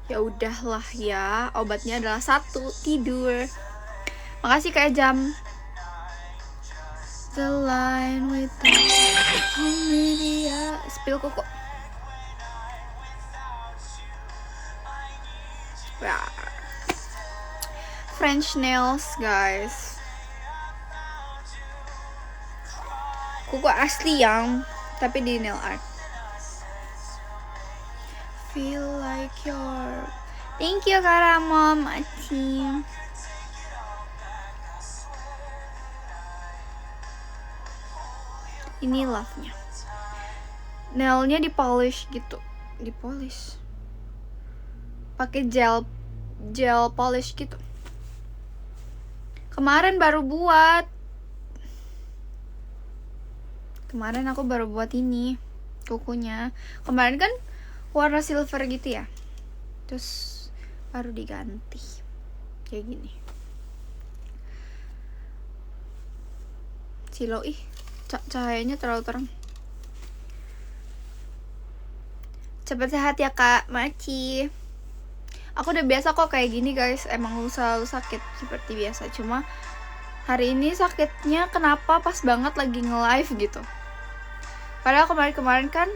Ya udahlah ya. Obatnya adalah 1, tidur. Makasih Kak Jam. The line with only dia. Spill koko. Ya. French nails guys. Kuku asli yang tapi di nail art. Feel like you're. Thank you Karamo, Maci. Ini love-nya. Nailnya di-polish gitu. Di-polish. Pakai gel polish gitu. Kemarin baru buat. Kemarin aku baru buat ini kukunya. Kemarin kan warna silver gitu ya. Terus baru diganti kayak gini. Silo cahayanya terlalu terang. Cepet sehat ya Kak Maci. Aku udah biasa kok kayak gini guys. Emang selalu sakit seperti biasa. Cuma hari ini sakitnya kenapa pas banget lagi nge-live gitu. Padahal kemarin-kemarin kan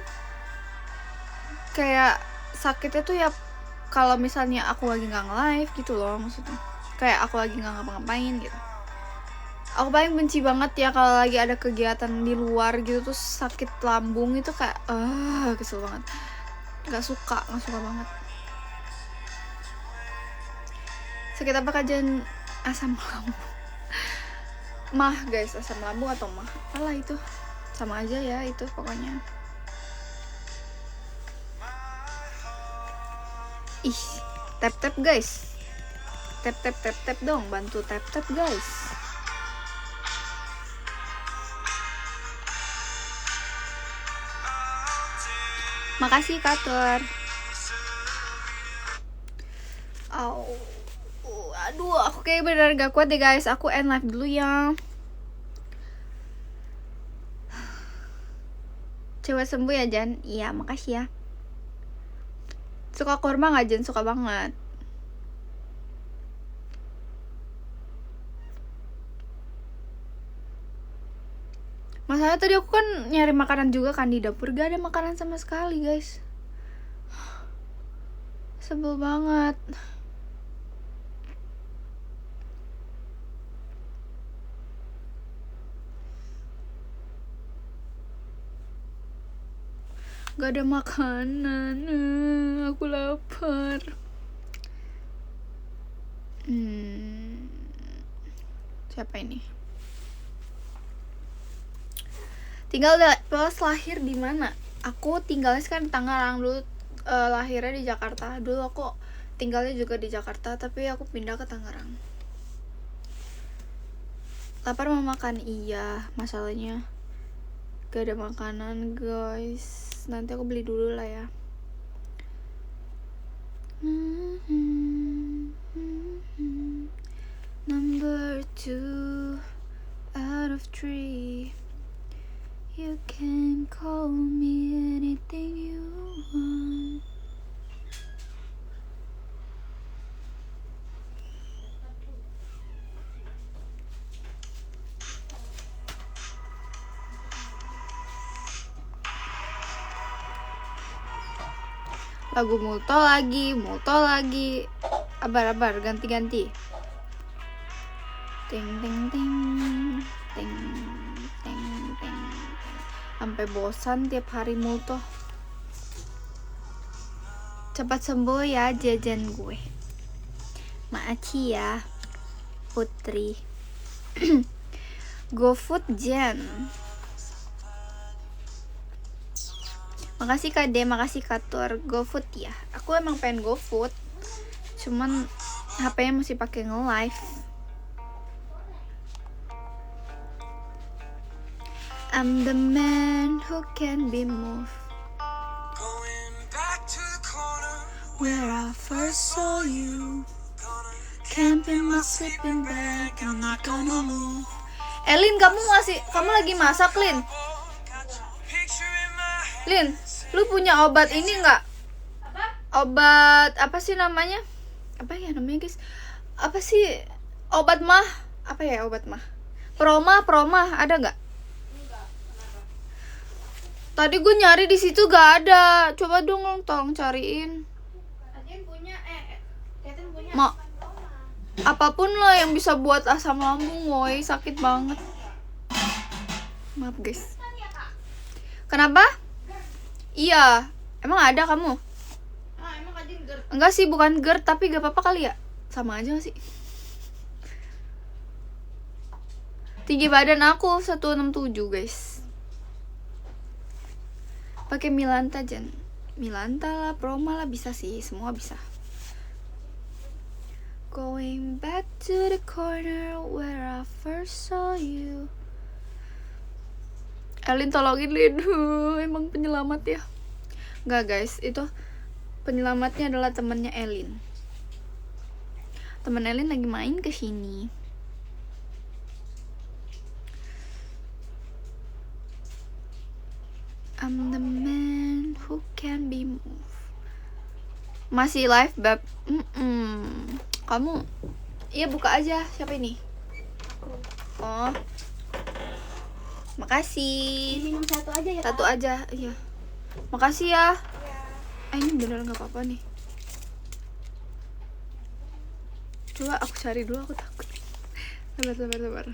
kayak sakitnya tuh ya kalau misalnya aku lagi nggak nge-live gitu loh, maksudnya kayak aku lagi nggak ngapa-ngapain gitu. Aku paling benci banget ya kalau lagi ada kegiatan di luar gitu terus sakit lambung itu kayak kesel banget. Nggak suka banget. Sakit apa kajian asam lambung? Mah guys, asam lambung atau mah? Alah itu sama aja ya itu pokoknya. Ih, tap guys. Tap dong, bantu tap guys. Makasih Katur. Aduh, aku kayak beneran gak kuat deh guys. Aku end live dulu ya. Coba sembuh ya Jan. Iya makasih ya. Suka kurma gak Jan? Suka banget. Masalahnya tadi aku kan nyari makanan juga kan di dapur. Gak ada makanan sama sekali guys. Sebel banget. Gak ada makanan. Aku lapar. Siapa ini? Tinggal plus lahir di mana? Aku tinggalnya sekarang di Tangerang dulu. Lahirnya di Jakarta. Dulu aku tinggalnya juga di Jakarta, tapi aku pindah ke Tangerang. Lapar mau makan? Iya, masalahnya gak ada makanan guys. Nanti aku beli dulu lah ya. Number 2 out of 3. You can call me anything you want. Lagu multo lagi. Abar, ganti-ganti. Ting ting ting ting ting ting. Sampai bosan tiap hari multo. Cepat sembuh ya jajan gue. Maaci ya Putri. GoFood Jen. Makasih Kade, makasih Katur. GoFood ya. Aku emang pengen GoFood. Cuman HP-nya masih pakai nge-live. I'm the man who can be moved. Where I first saw you. Can't be my sleeping bag. I'm not gonna move. Lin, kamu lagi masak, Lin? Lin, lu punya obat ini nggak? Apa? Obat apa sih namanya? Apa ya namanya, guys? Apa sih obat mah? Apa ya obat mah? Proma ada nggak? Tadi gue nyari di situ gak ada. Coba dong tolong cariin. Mak, apapun lah yang bisa buat asam lambung, woi, sakit banget. Maaf guys. Kenapa? Iya, emang ada kamu? Emang GERD? Enggak sih, bukan GERD, tapi gak apa-apa kali ya. Sama aja gak sih? Tinggi badan aku 167 guys. Pakai Milanta Jen. Milanta lah, Proma lah, bisa sih, semua bisa. Going back to the corner where I first saw you. Elin tolongin Lin. Emang penyelamat ya? Enggak guys, itu penyelamatnya adalah temannya Elin. Teman Elin lagi main ke sini. I'm the man who can be moved. Masih live bab. Kamu iya buka aja. Siapa ini? Oh, makasih. Minum satu aja ya. Satu aja, iya. Makasih ya. Ini bener nggak apa-apa nih. Coba aku cari dulu, aku takut. Sabar.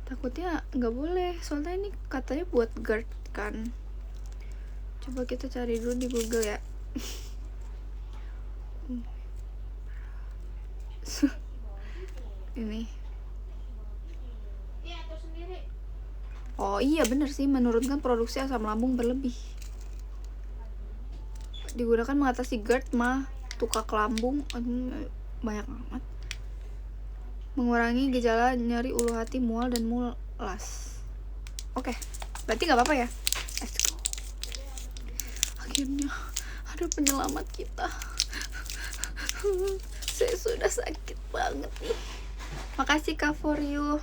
Takutnya nggak boleh, soalnya ini katanya buat GERD kan. Coba kita cari dulu di Google ya. Ini. Oh iya bener sih, menurunkan produksi asam lambung berlebih. Digunakan mengatasi GERD mah, tukak lambung, banyak amat. Mengurangi gejala nyeri ulu hati, mual dan mulas. Oke, berarti nggak apa-apa ya. Let's go. Akhirnya ada penyelamat kita. Saya sudah sakit banget nih. Makasih Kak for you.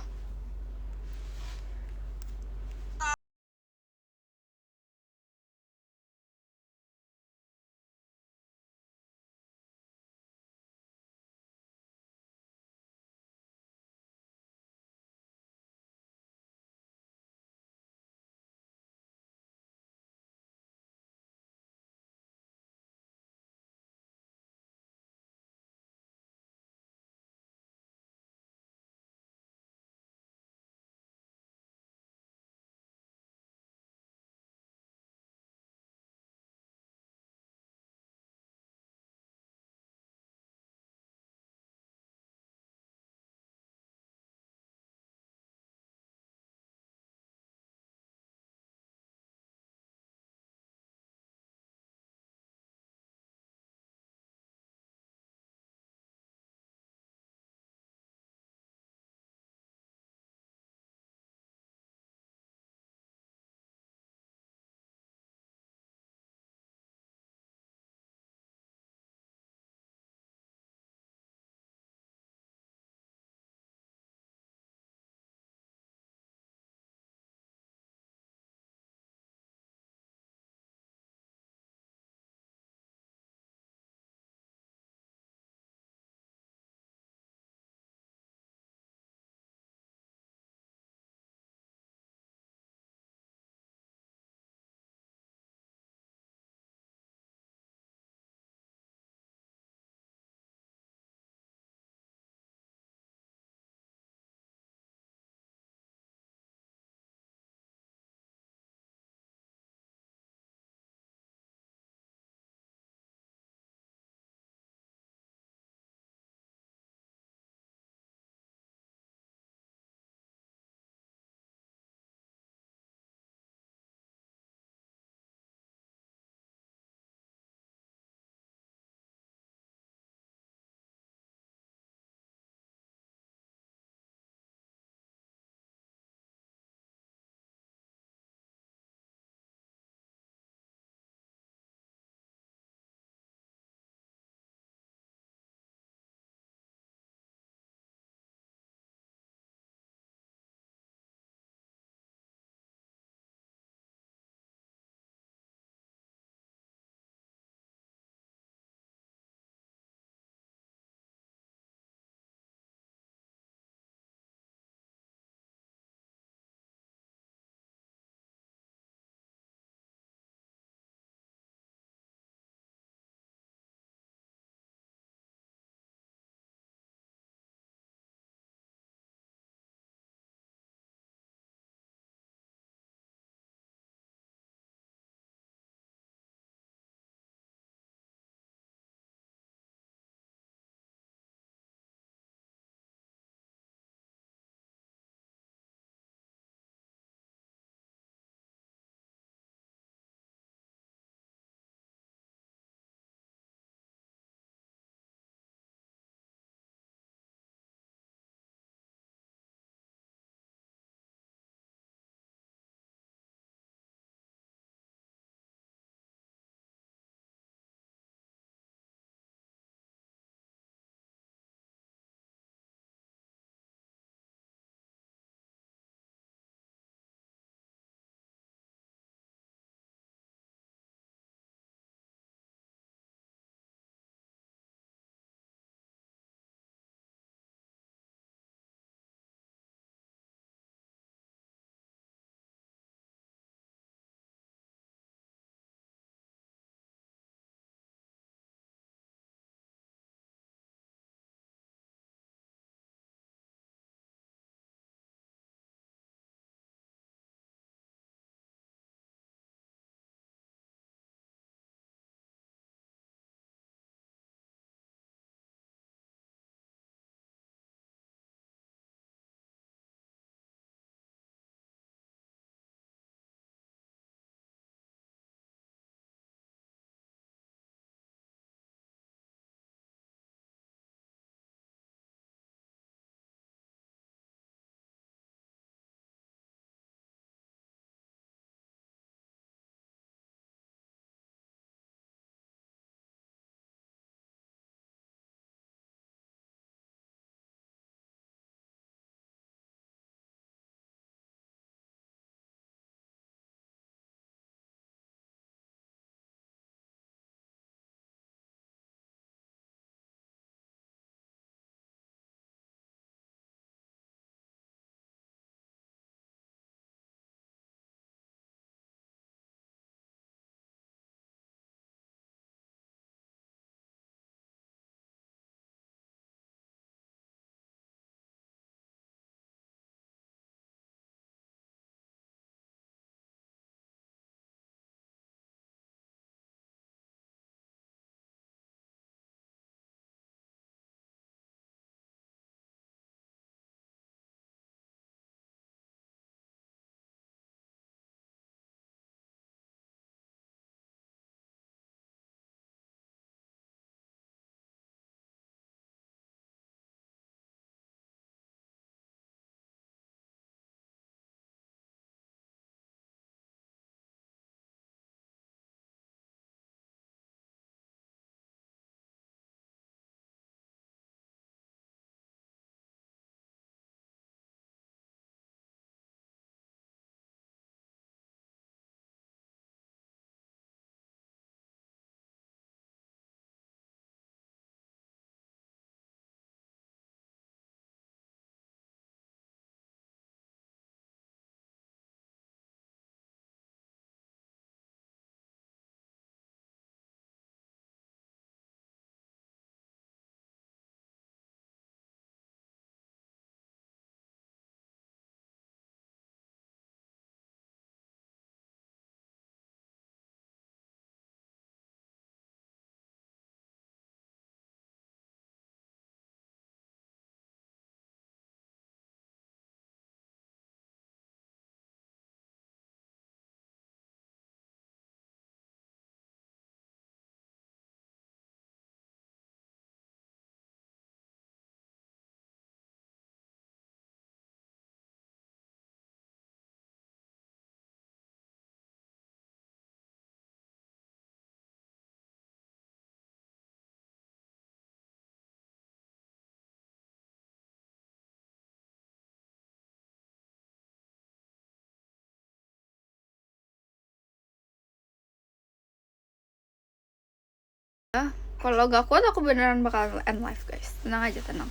Kalau gak kuat aku beneran bakal end life guys. Tenang aja, tenang.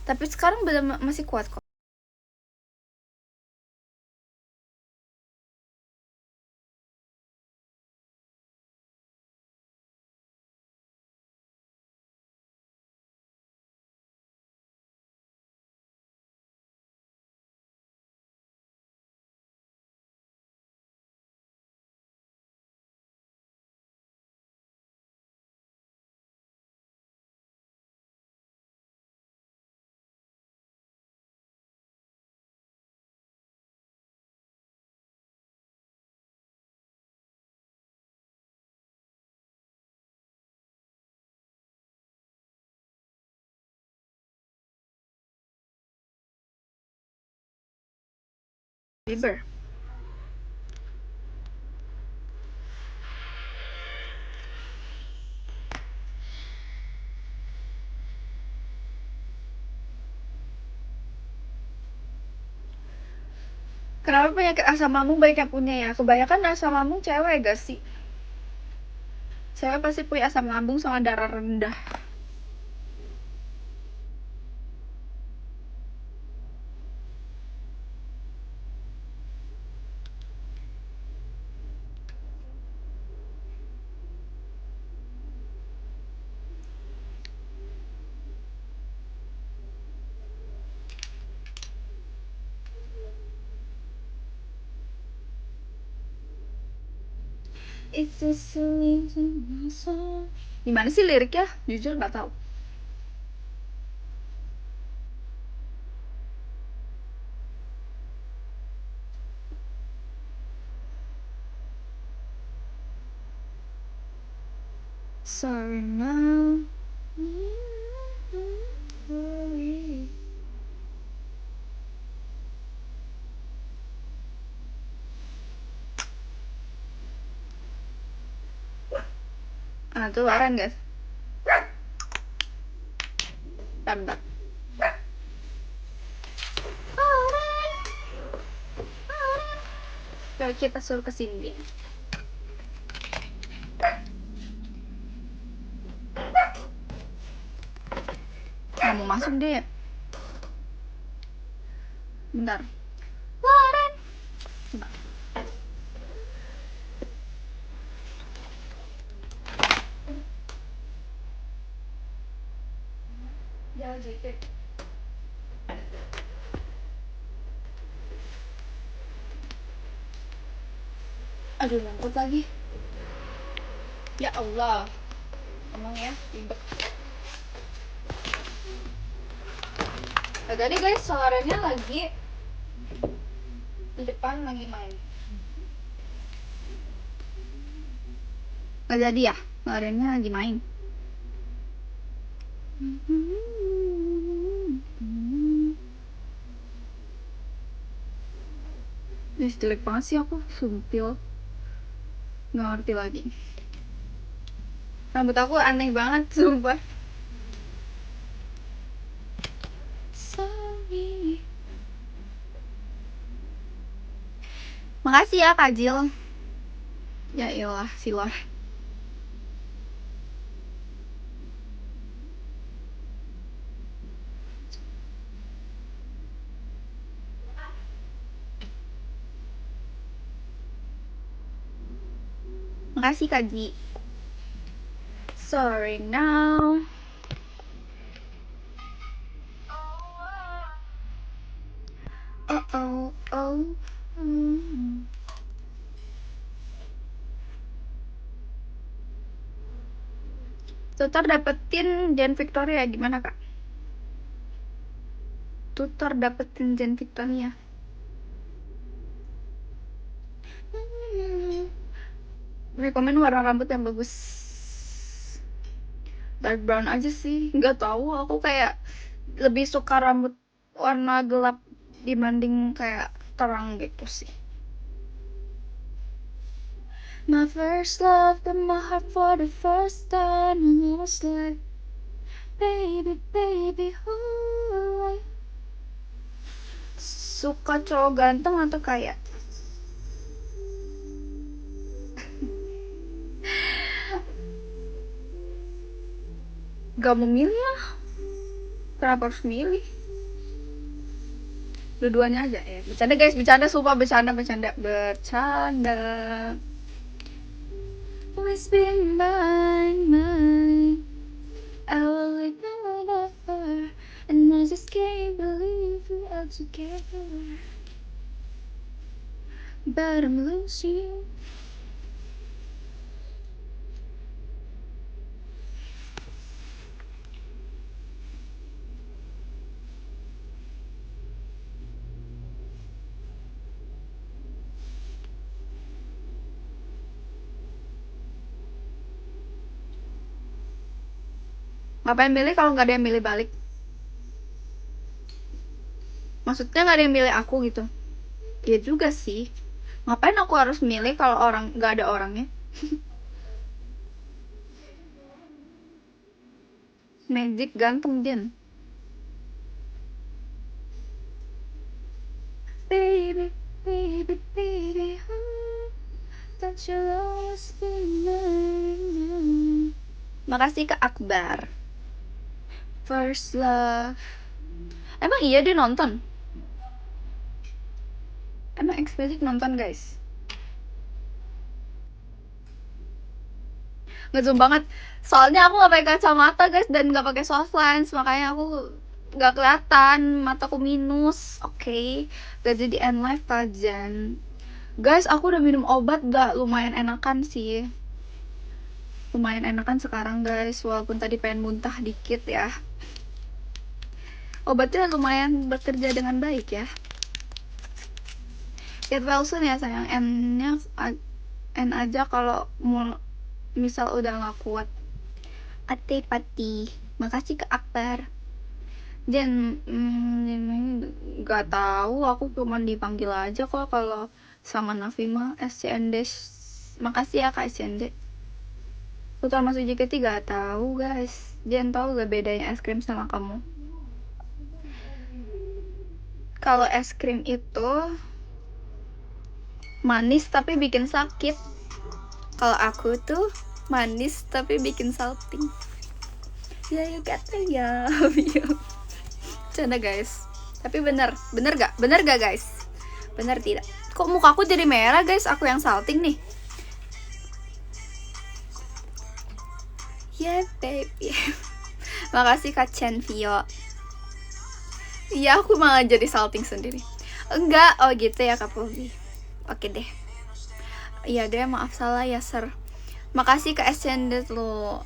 Tapi sekarang bener masih kuat kok. Bieber. Kenapa penyakit asam lambung banyak yang punya ya? Kebanyakan asam lambung cewek gak sih? Cewek pasti punya asam lambung sama darah rendah. It's a song. Gimana sih liriknya? Jujur nggak tahu. Sorry now. Ah, tuh Aren guys. Bentar. Coba kita suruh ke sini. Nggak mau masuk deh. Bentar. Aren. Bentar. Ya, jadi. Aduh, nyangkut lagi. Ya Allah. Emang ya, ribet. Nah, tadi guys, suaranya lagi di depan lagi main. Nggak jadi ya? Suaranya lagi main. Ih, jelek banget sih aku, sumpil. Nggak ngerti lagi. Rambut aku aneh banget, sumpah. Sorry. Makasih ya, Kak Jil. Ya iyalah, silah. Makasih, Kak Ji. Sorry now. Oh. Tutor dapetin Jen Victoria gimana, Kak? Tutor dapetin Jen Victoria. Rekomen warna rambut yang bagus. Dark brown aja sih, nggak tahu, aku kayak lebih suka rambut warna gelap dibanding kayak terang gitu sih. My first love, got my heart for the first time, and I was like, baby, who? Suka cowok ganteng atau kayak? Gak mau milih lah. Kenapa harus milih? Dua-duanya aja ya. Bercanda guys, bercanda, sumpah bercanda. Always been mine. I will like never, and I just can't believe we are together. But I'm losing. Ngapain milih kalau nggak ada yang milih balik? Maksudnya nggak ada yang milih aku gitu? Ya juga sih. Ngapain aku harus milih kalau orang nggak ada orangnya? Magic ganteng Jen. Baby, baby, baby, don't you always be mine. Makasih ke Akbar. First Love. Emang iya dia nonton? Emang Explicit nonton guys? Ngezoom banget. Soalnya aku nggak pakai kacamata guys dan nggak pakai soft lens, makanya aku nggak kelihatan, mataku minus. Oke. Gak jadi end live kajian. Guys, aku udah minum obat, gak lumayan enakan sih. Lumayan enakan sekarang guys, walaupun tadi pengen muntah dikit ya. Obatnya lumayan bekerja dengan baik ya. Get well soon ya sayang. N-nya N aja kalau misal udah gak kuat. Ate pati. Makasih ke Akbar. Jen, gak tahu, aku cuma dipanggil aja kok kalau sama Nafima SCND. Makasih ya Kak SCND. Putar masuk JKT gak tahu guys. Jen tahu gak bedanya es krim sama kamu? Kalau es krim itu manis tapi bikin sakit. Kalau aku tuh manis tapi bikin salting. Ya you kata ya. Canda guys. Tapi bener gak? Bener gak guys? Bener tidak? Kok muka aku jadi merah guys? Aku yang salting nih. Yeah baby. Makasih Kak Chen Vio. Iya aku malah jadi salting sendiri. Enggak, oh gitu ya Kak Pobi. Oke deh. Iya deh, maaf salah ya sir. Makasih ke Extended lo.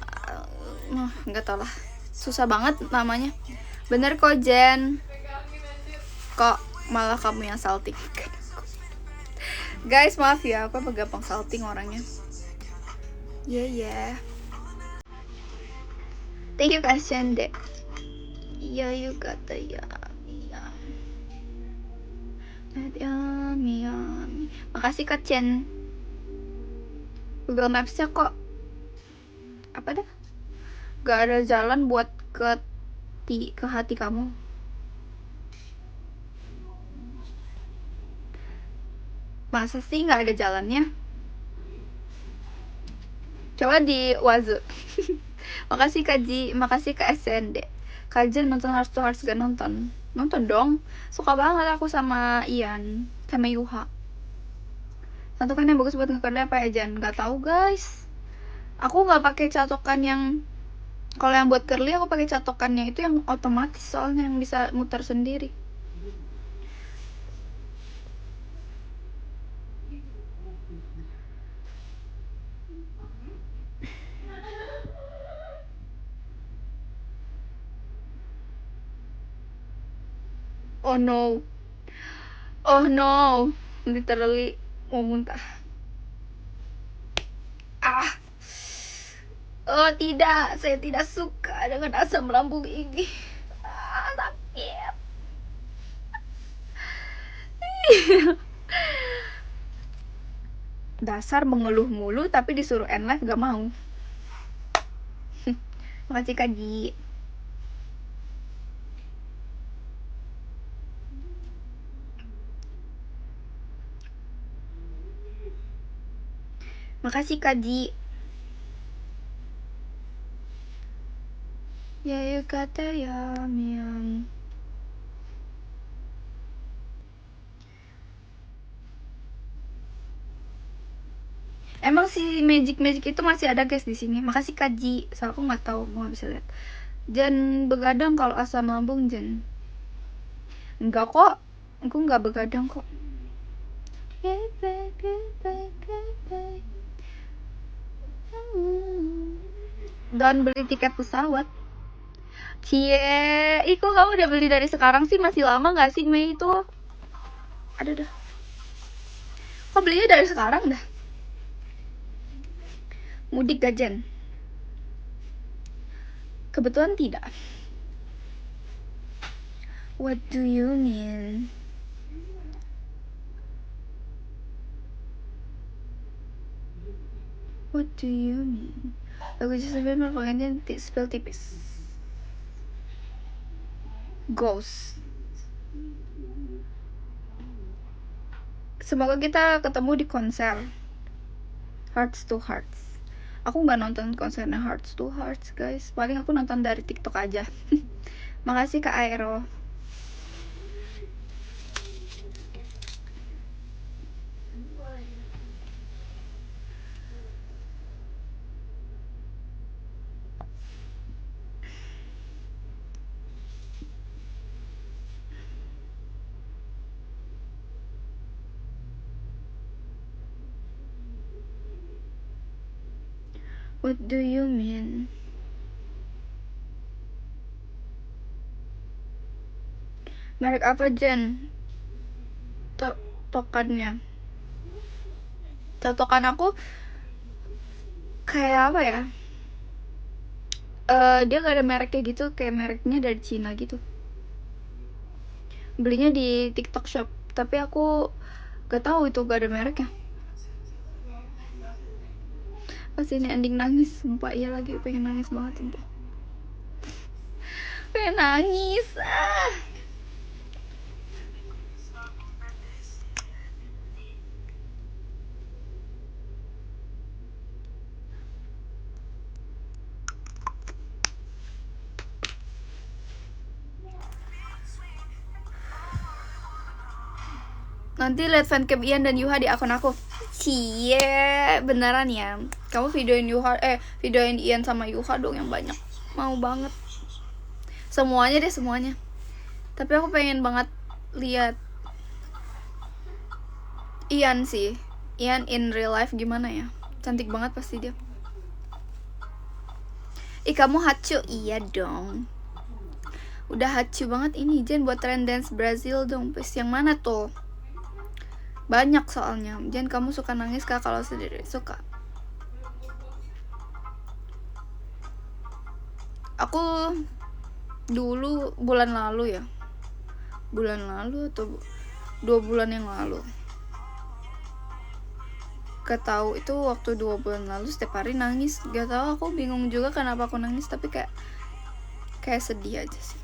Enggak tau lah. Susah banget namanya. Bener kok Jen. Kok malah kamu yang salting? Guys maaf ya, aku gampang salting orangnya. Yeah. Thank you Kak Extended. Iya you kata ya. Makasih Kak Chen. Google Maps-nya kok apa dah? Gak ada jalan buat ke hati kamu. Masa sih gak ada jalannya? Coba di Wazu. Makasih Kak Ji, makasih Kak SND. Kak Jen nonton harus gak nonton. Nonton dong. Suka banget aku sama Ian, sama Yuha. Catokan yang bagus buat ngekerja apa ya Jan? Gak tahu guys. Aku nggak pakai catokan yang kalau yang buat curly aku pakai catokannya itu yang otomatis soalnya yang bisa muter sendiri. Oh no, literally mau muntah. Oh tidak, saya tidak suka dengan asam lambung ini. Sakit. Dasar mengeluh mulu tapi disuruh end live gak mau. Makasih Kak Ji. Makasih Kak Ji. Ya kata ya miang. Emang si Magic itu masih ada guys di sini. Makasih Kaji. Soalnya aku nggak tahu, mau bisa lihat. Jan begadang kalau asam lambung Jan. Enggak kok. Aku nggak begadang kok. Dan beli tiket pesawat. Cie, ih kok kamu udah beli dari sekarang sih? Masih lama nggak sih Mei itu? Aduh dah. Kok belinya dari sekarang dah? Mudik gak Jen? Kebetulan tidak. What do you mean? What do you mean? Aku just remember pokoknya spill tipis. Ghost. Semoga kita ketemu di konser Hearts to Hearts. Aku nggak nonton konsernya Hearts to Hearts guys. Paling aku nonton dari TikTok aja. Makasih Kak Aero. What do you mean? Merek apa Jen? Tokannya. Tokan aku kayak apa ya? Dia gak ada mereknya gitu, kayak mereknya dari Cina gitu. Belinya di TikTok Shop, tapi aku gak tahu itu gak ada mereknya. Pas ini ending nangis, sumpah iya lagi pengen nangis banget ini. Pengen nangis. Nanti lihat fancam Ian dan Yuha di akun aku. Cie, beneran ya. Kamu videoin videoin Ian sama Yuha dong yang banyak. Mau banget. Semuanya deh, semuanya. Tapi aku pengen banget lihat Ian sih. Ian in real life gimana ya? Cantik banget pasti dia. Ih, kamu hacu? Iya dong. Udah hacu banget ini. Jen buat trend dance Brazil dong. Pas yang mana tuh? Banyak soalnya. Jen, kamu suka nangis kah kalau sendiri? Suka. Aku dulu bulan lalu ya. Bulan lalu atau 2 bulan yang lalu. Gak tahu itu waktu 2 bulan lalu setiap hari nangis. Gak tahu, aku bingung juga kenapa aku nangis, tapi kayak sedih aja sih.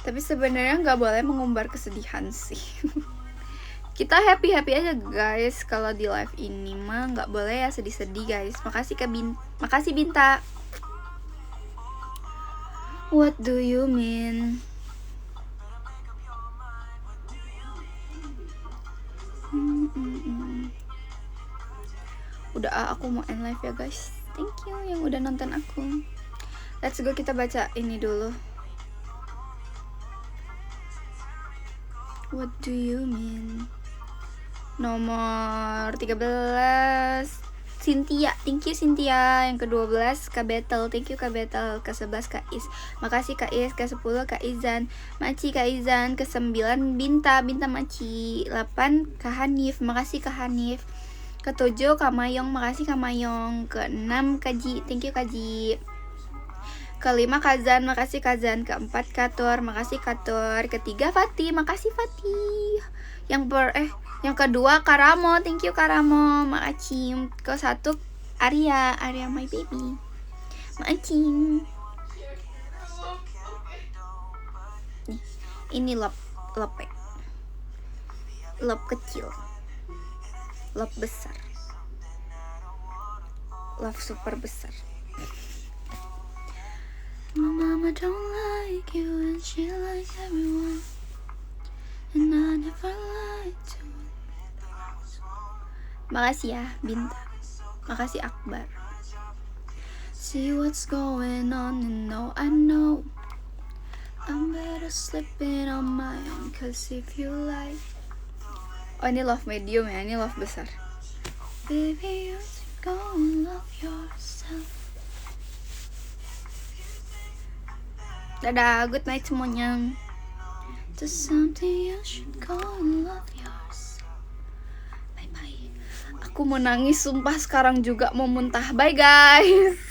Tapi sebenarnya nggak boleh mengumbar kesedihan sih. Kita happy aja guys. Kalau di live ini mah nggak boleh ya sedih-sedih guys. Makasih makasih Binta. What do you mean? Udah aku mau end live ya guys. Thank you yang udah nonton aku. Let's go, kita baca ini dulu. What do you mean? Nomor 13 Cynthia, thank you Cynthia. Yang ke-12 Kak Betel, thank you Kak Betel. Ke-11 Kak Is, makasih Kak Is. Ke-10 Kak Izan, Maci Kak Izan. Ke-9 Binta Maci. 8 Kak Hanif, makasih Kak Hanif. Ke-7 Kak Mayong, makasih Kak Mayong. Ke-6 Kaji, thank you Kaji. Ke-5 Kazan, makasih Kazan. Ke-4 Katur, makasih Katur. Ke-3 Fatih, makasih Fatih. Yang kedua Karamo, thank you Karamo, makasih. Ke-1 Arya my baby, makasih. Nih, ini love kecil, love besar, love super besar. My mama don't like you and she likes everyone, and I never lied to her. Makasih ya Binta, makasih Akbar. See what's going on and no, I know I'm better slipping on my own, cause if you like. Oh ini love medium ya, ini love besar. Baby you should go and love yourself. Dadah, good night semuanya. There's something you should go and love yourself. Bye bye. Aku mau nangis sumpah, sekarang juga mau muntah. Bye guys.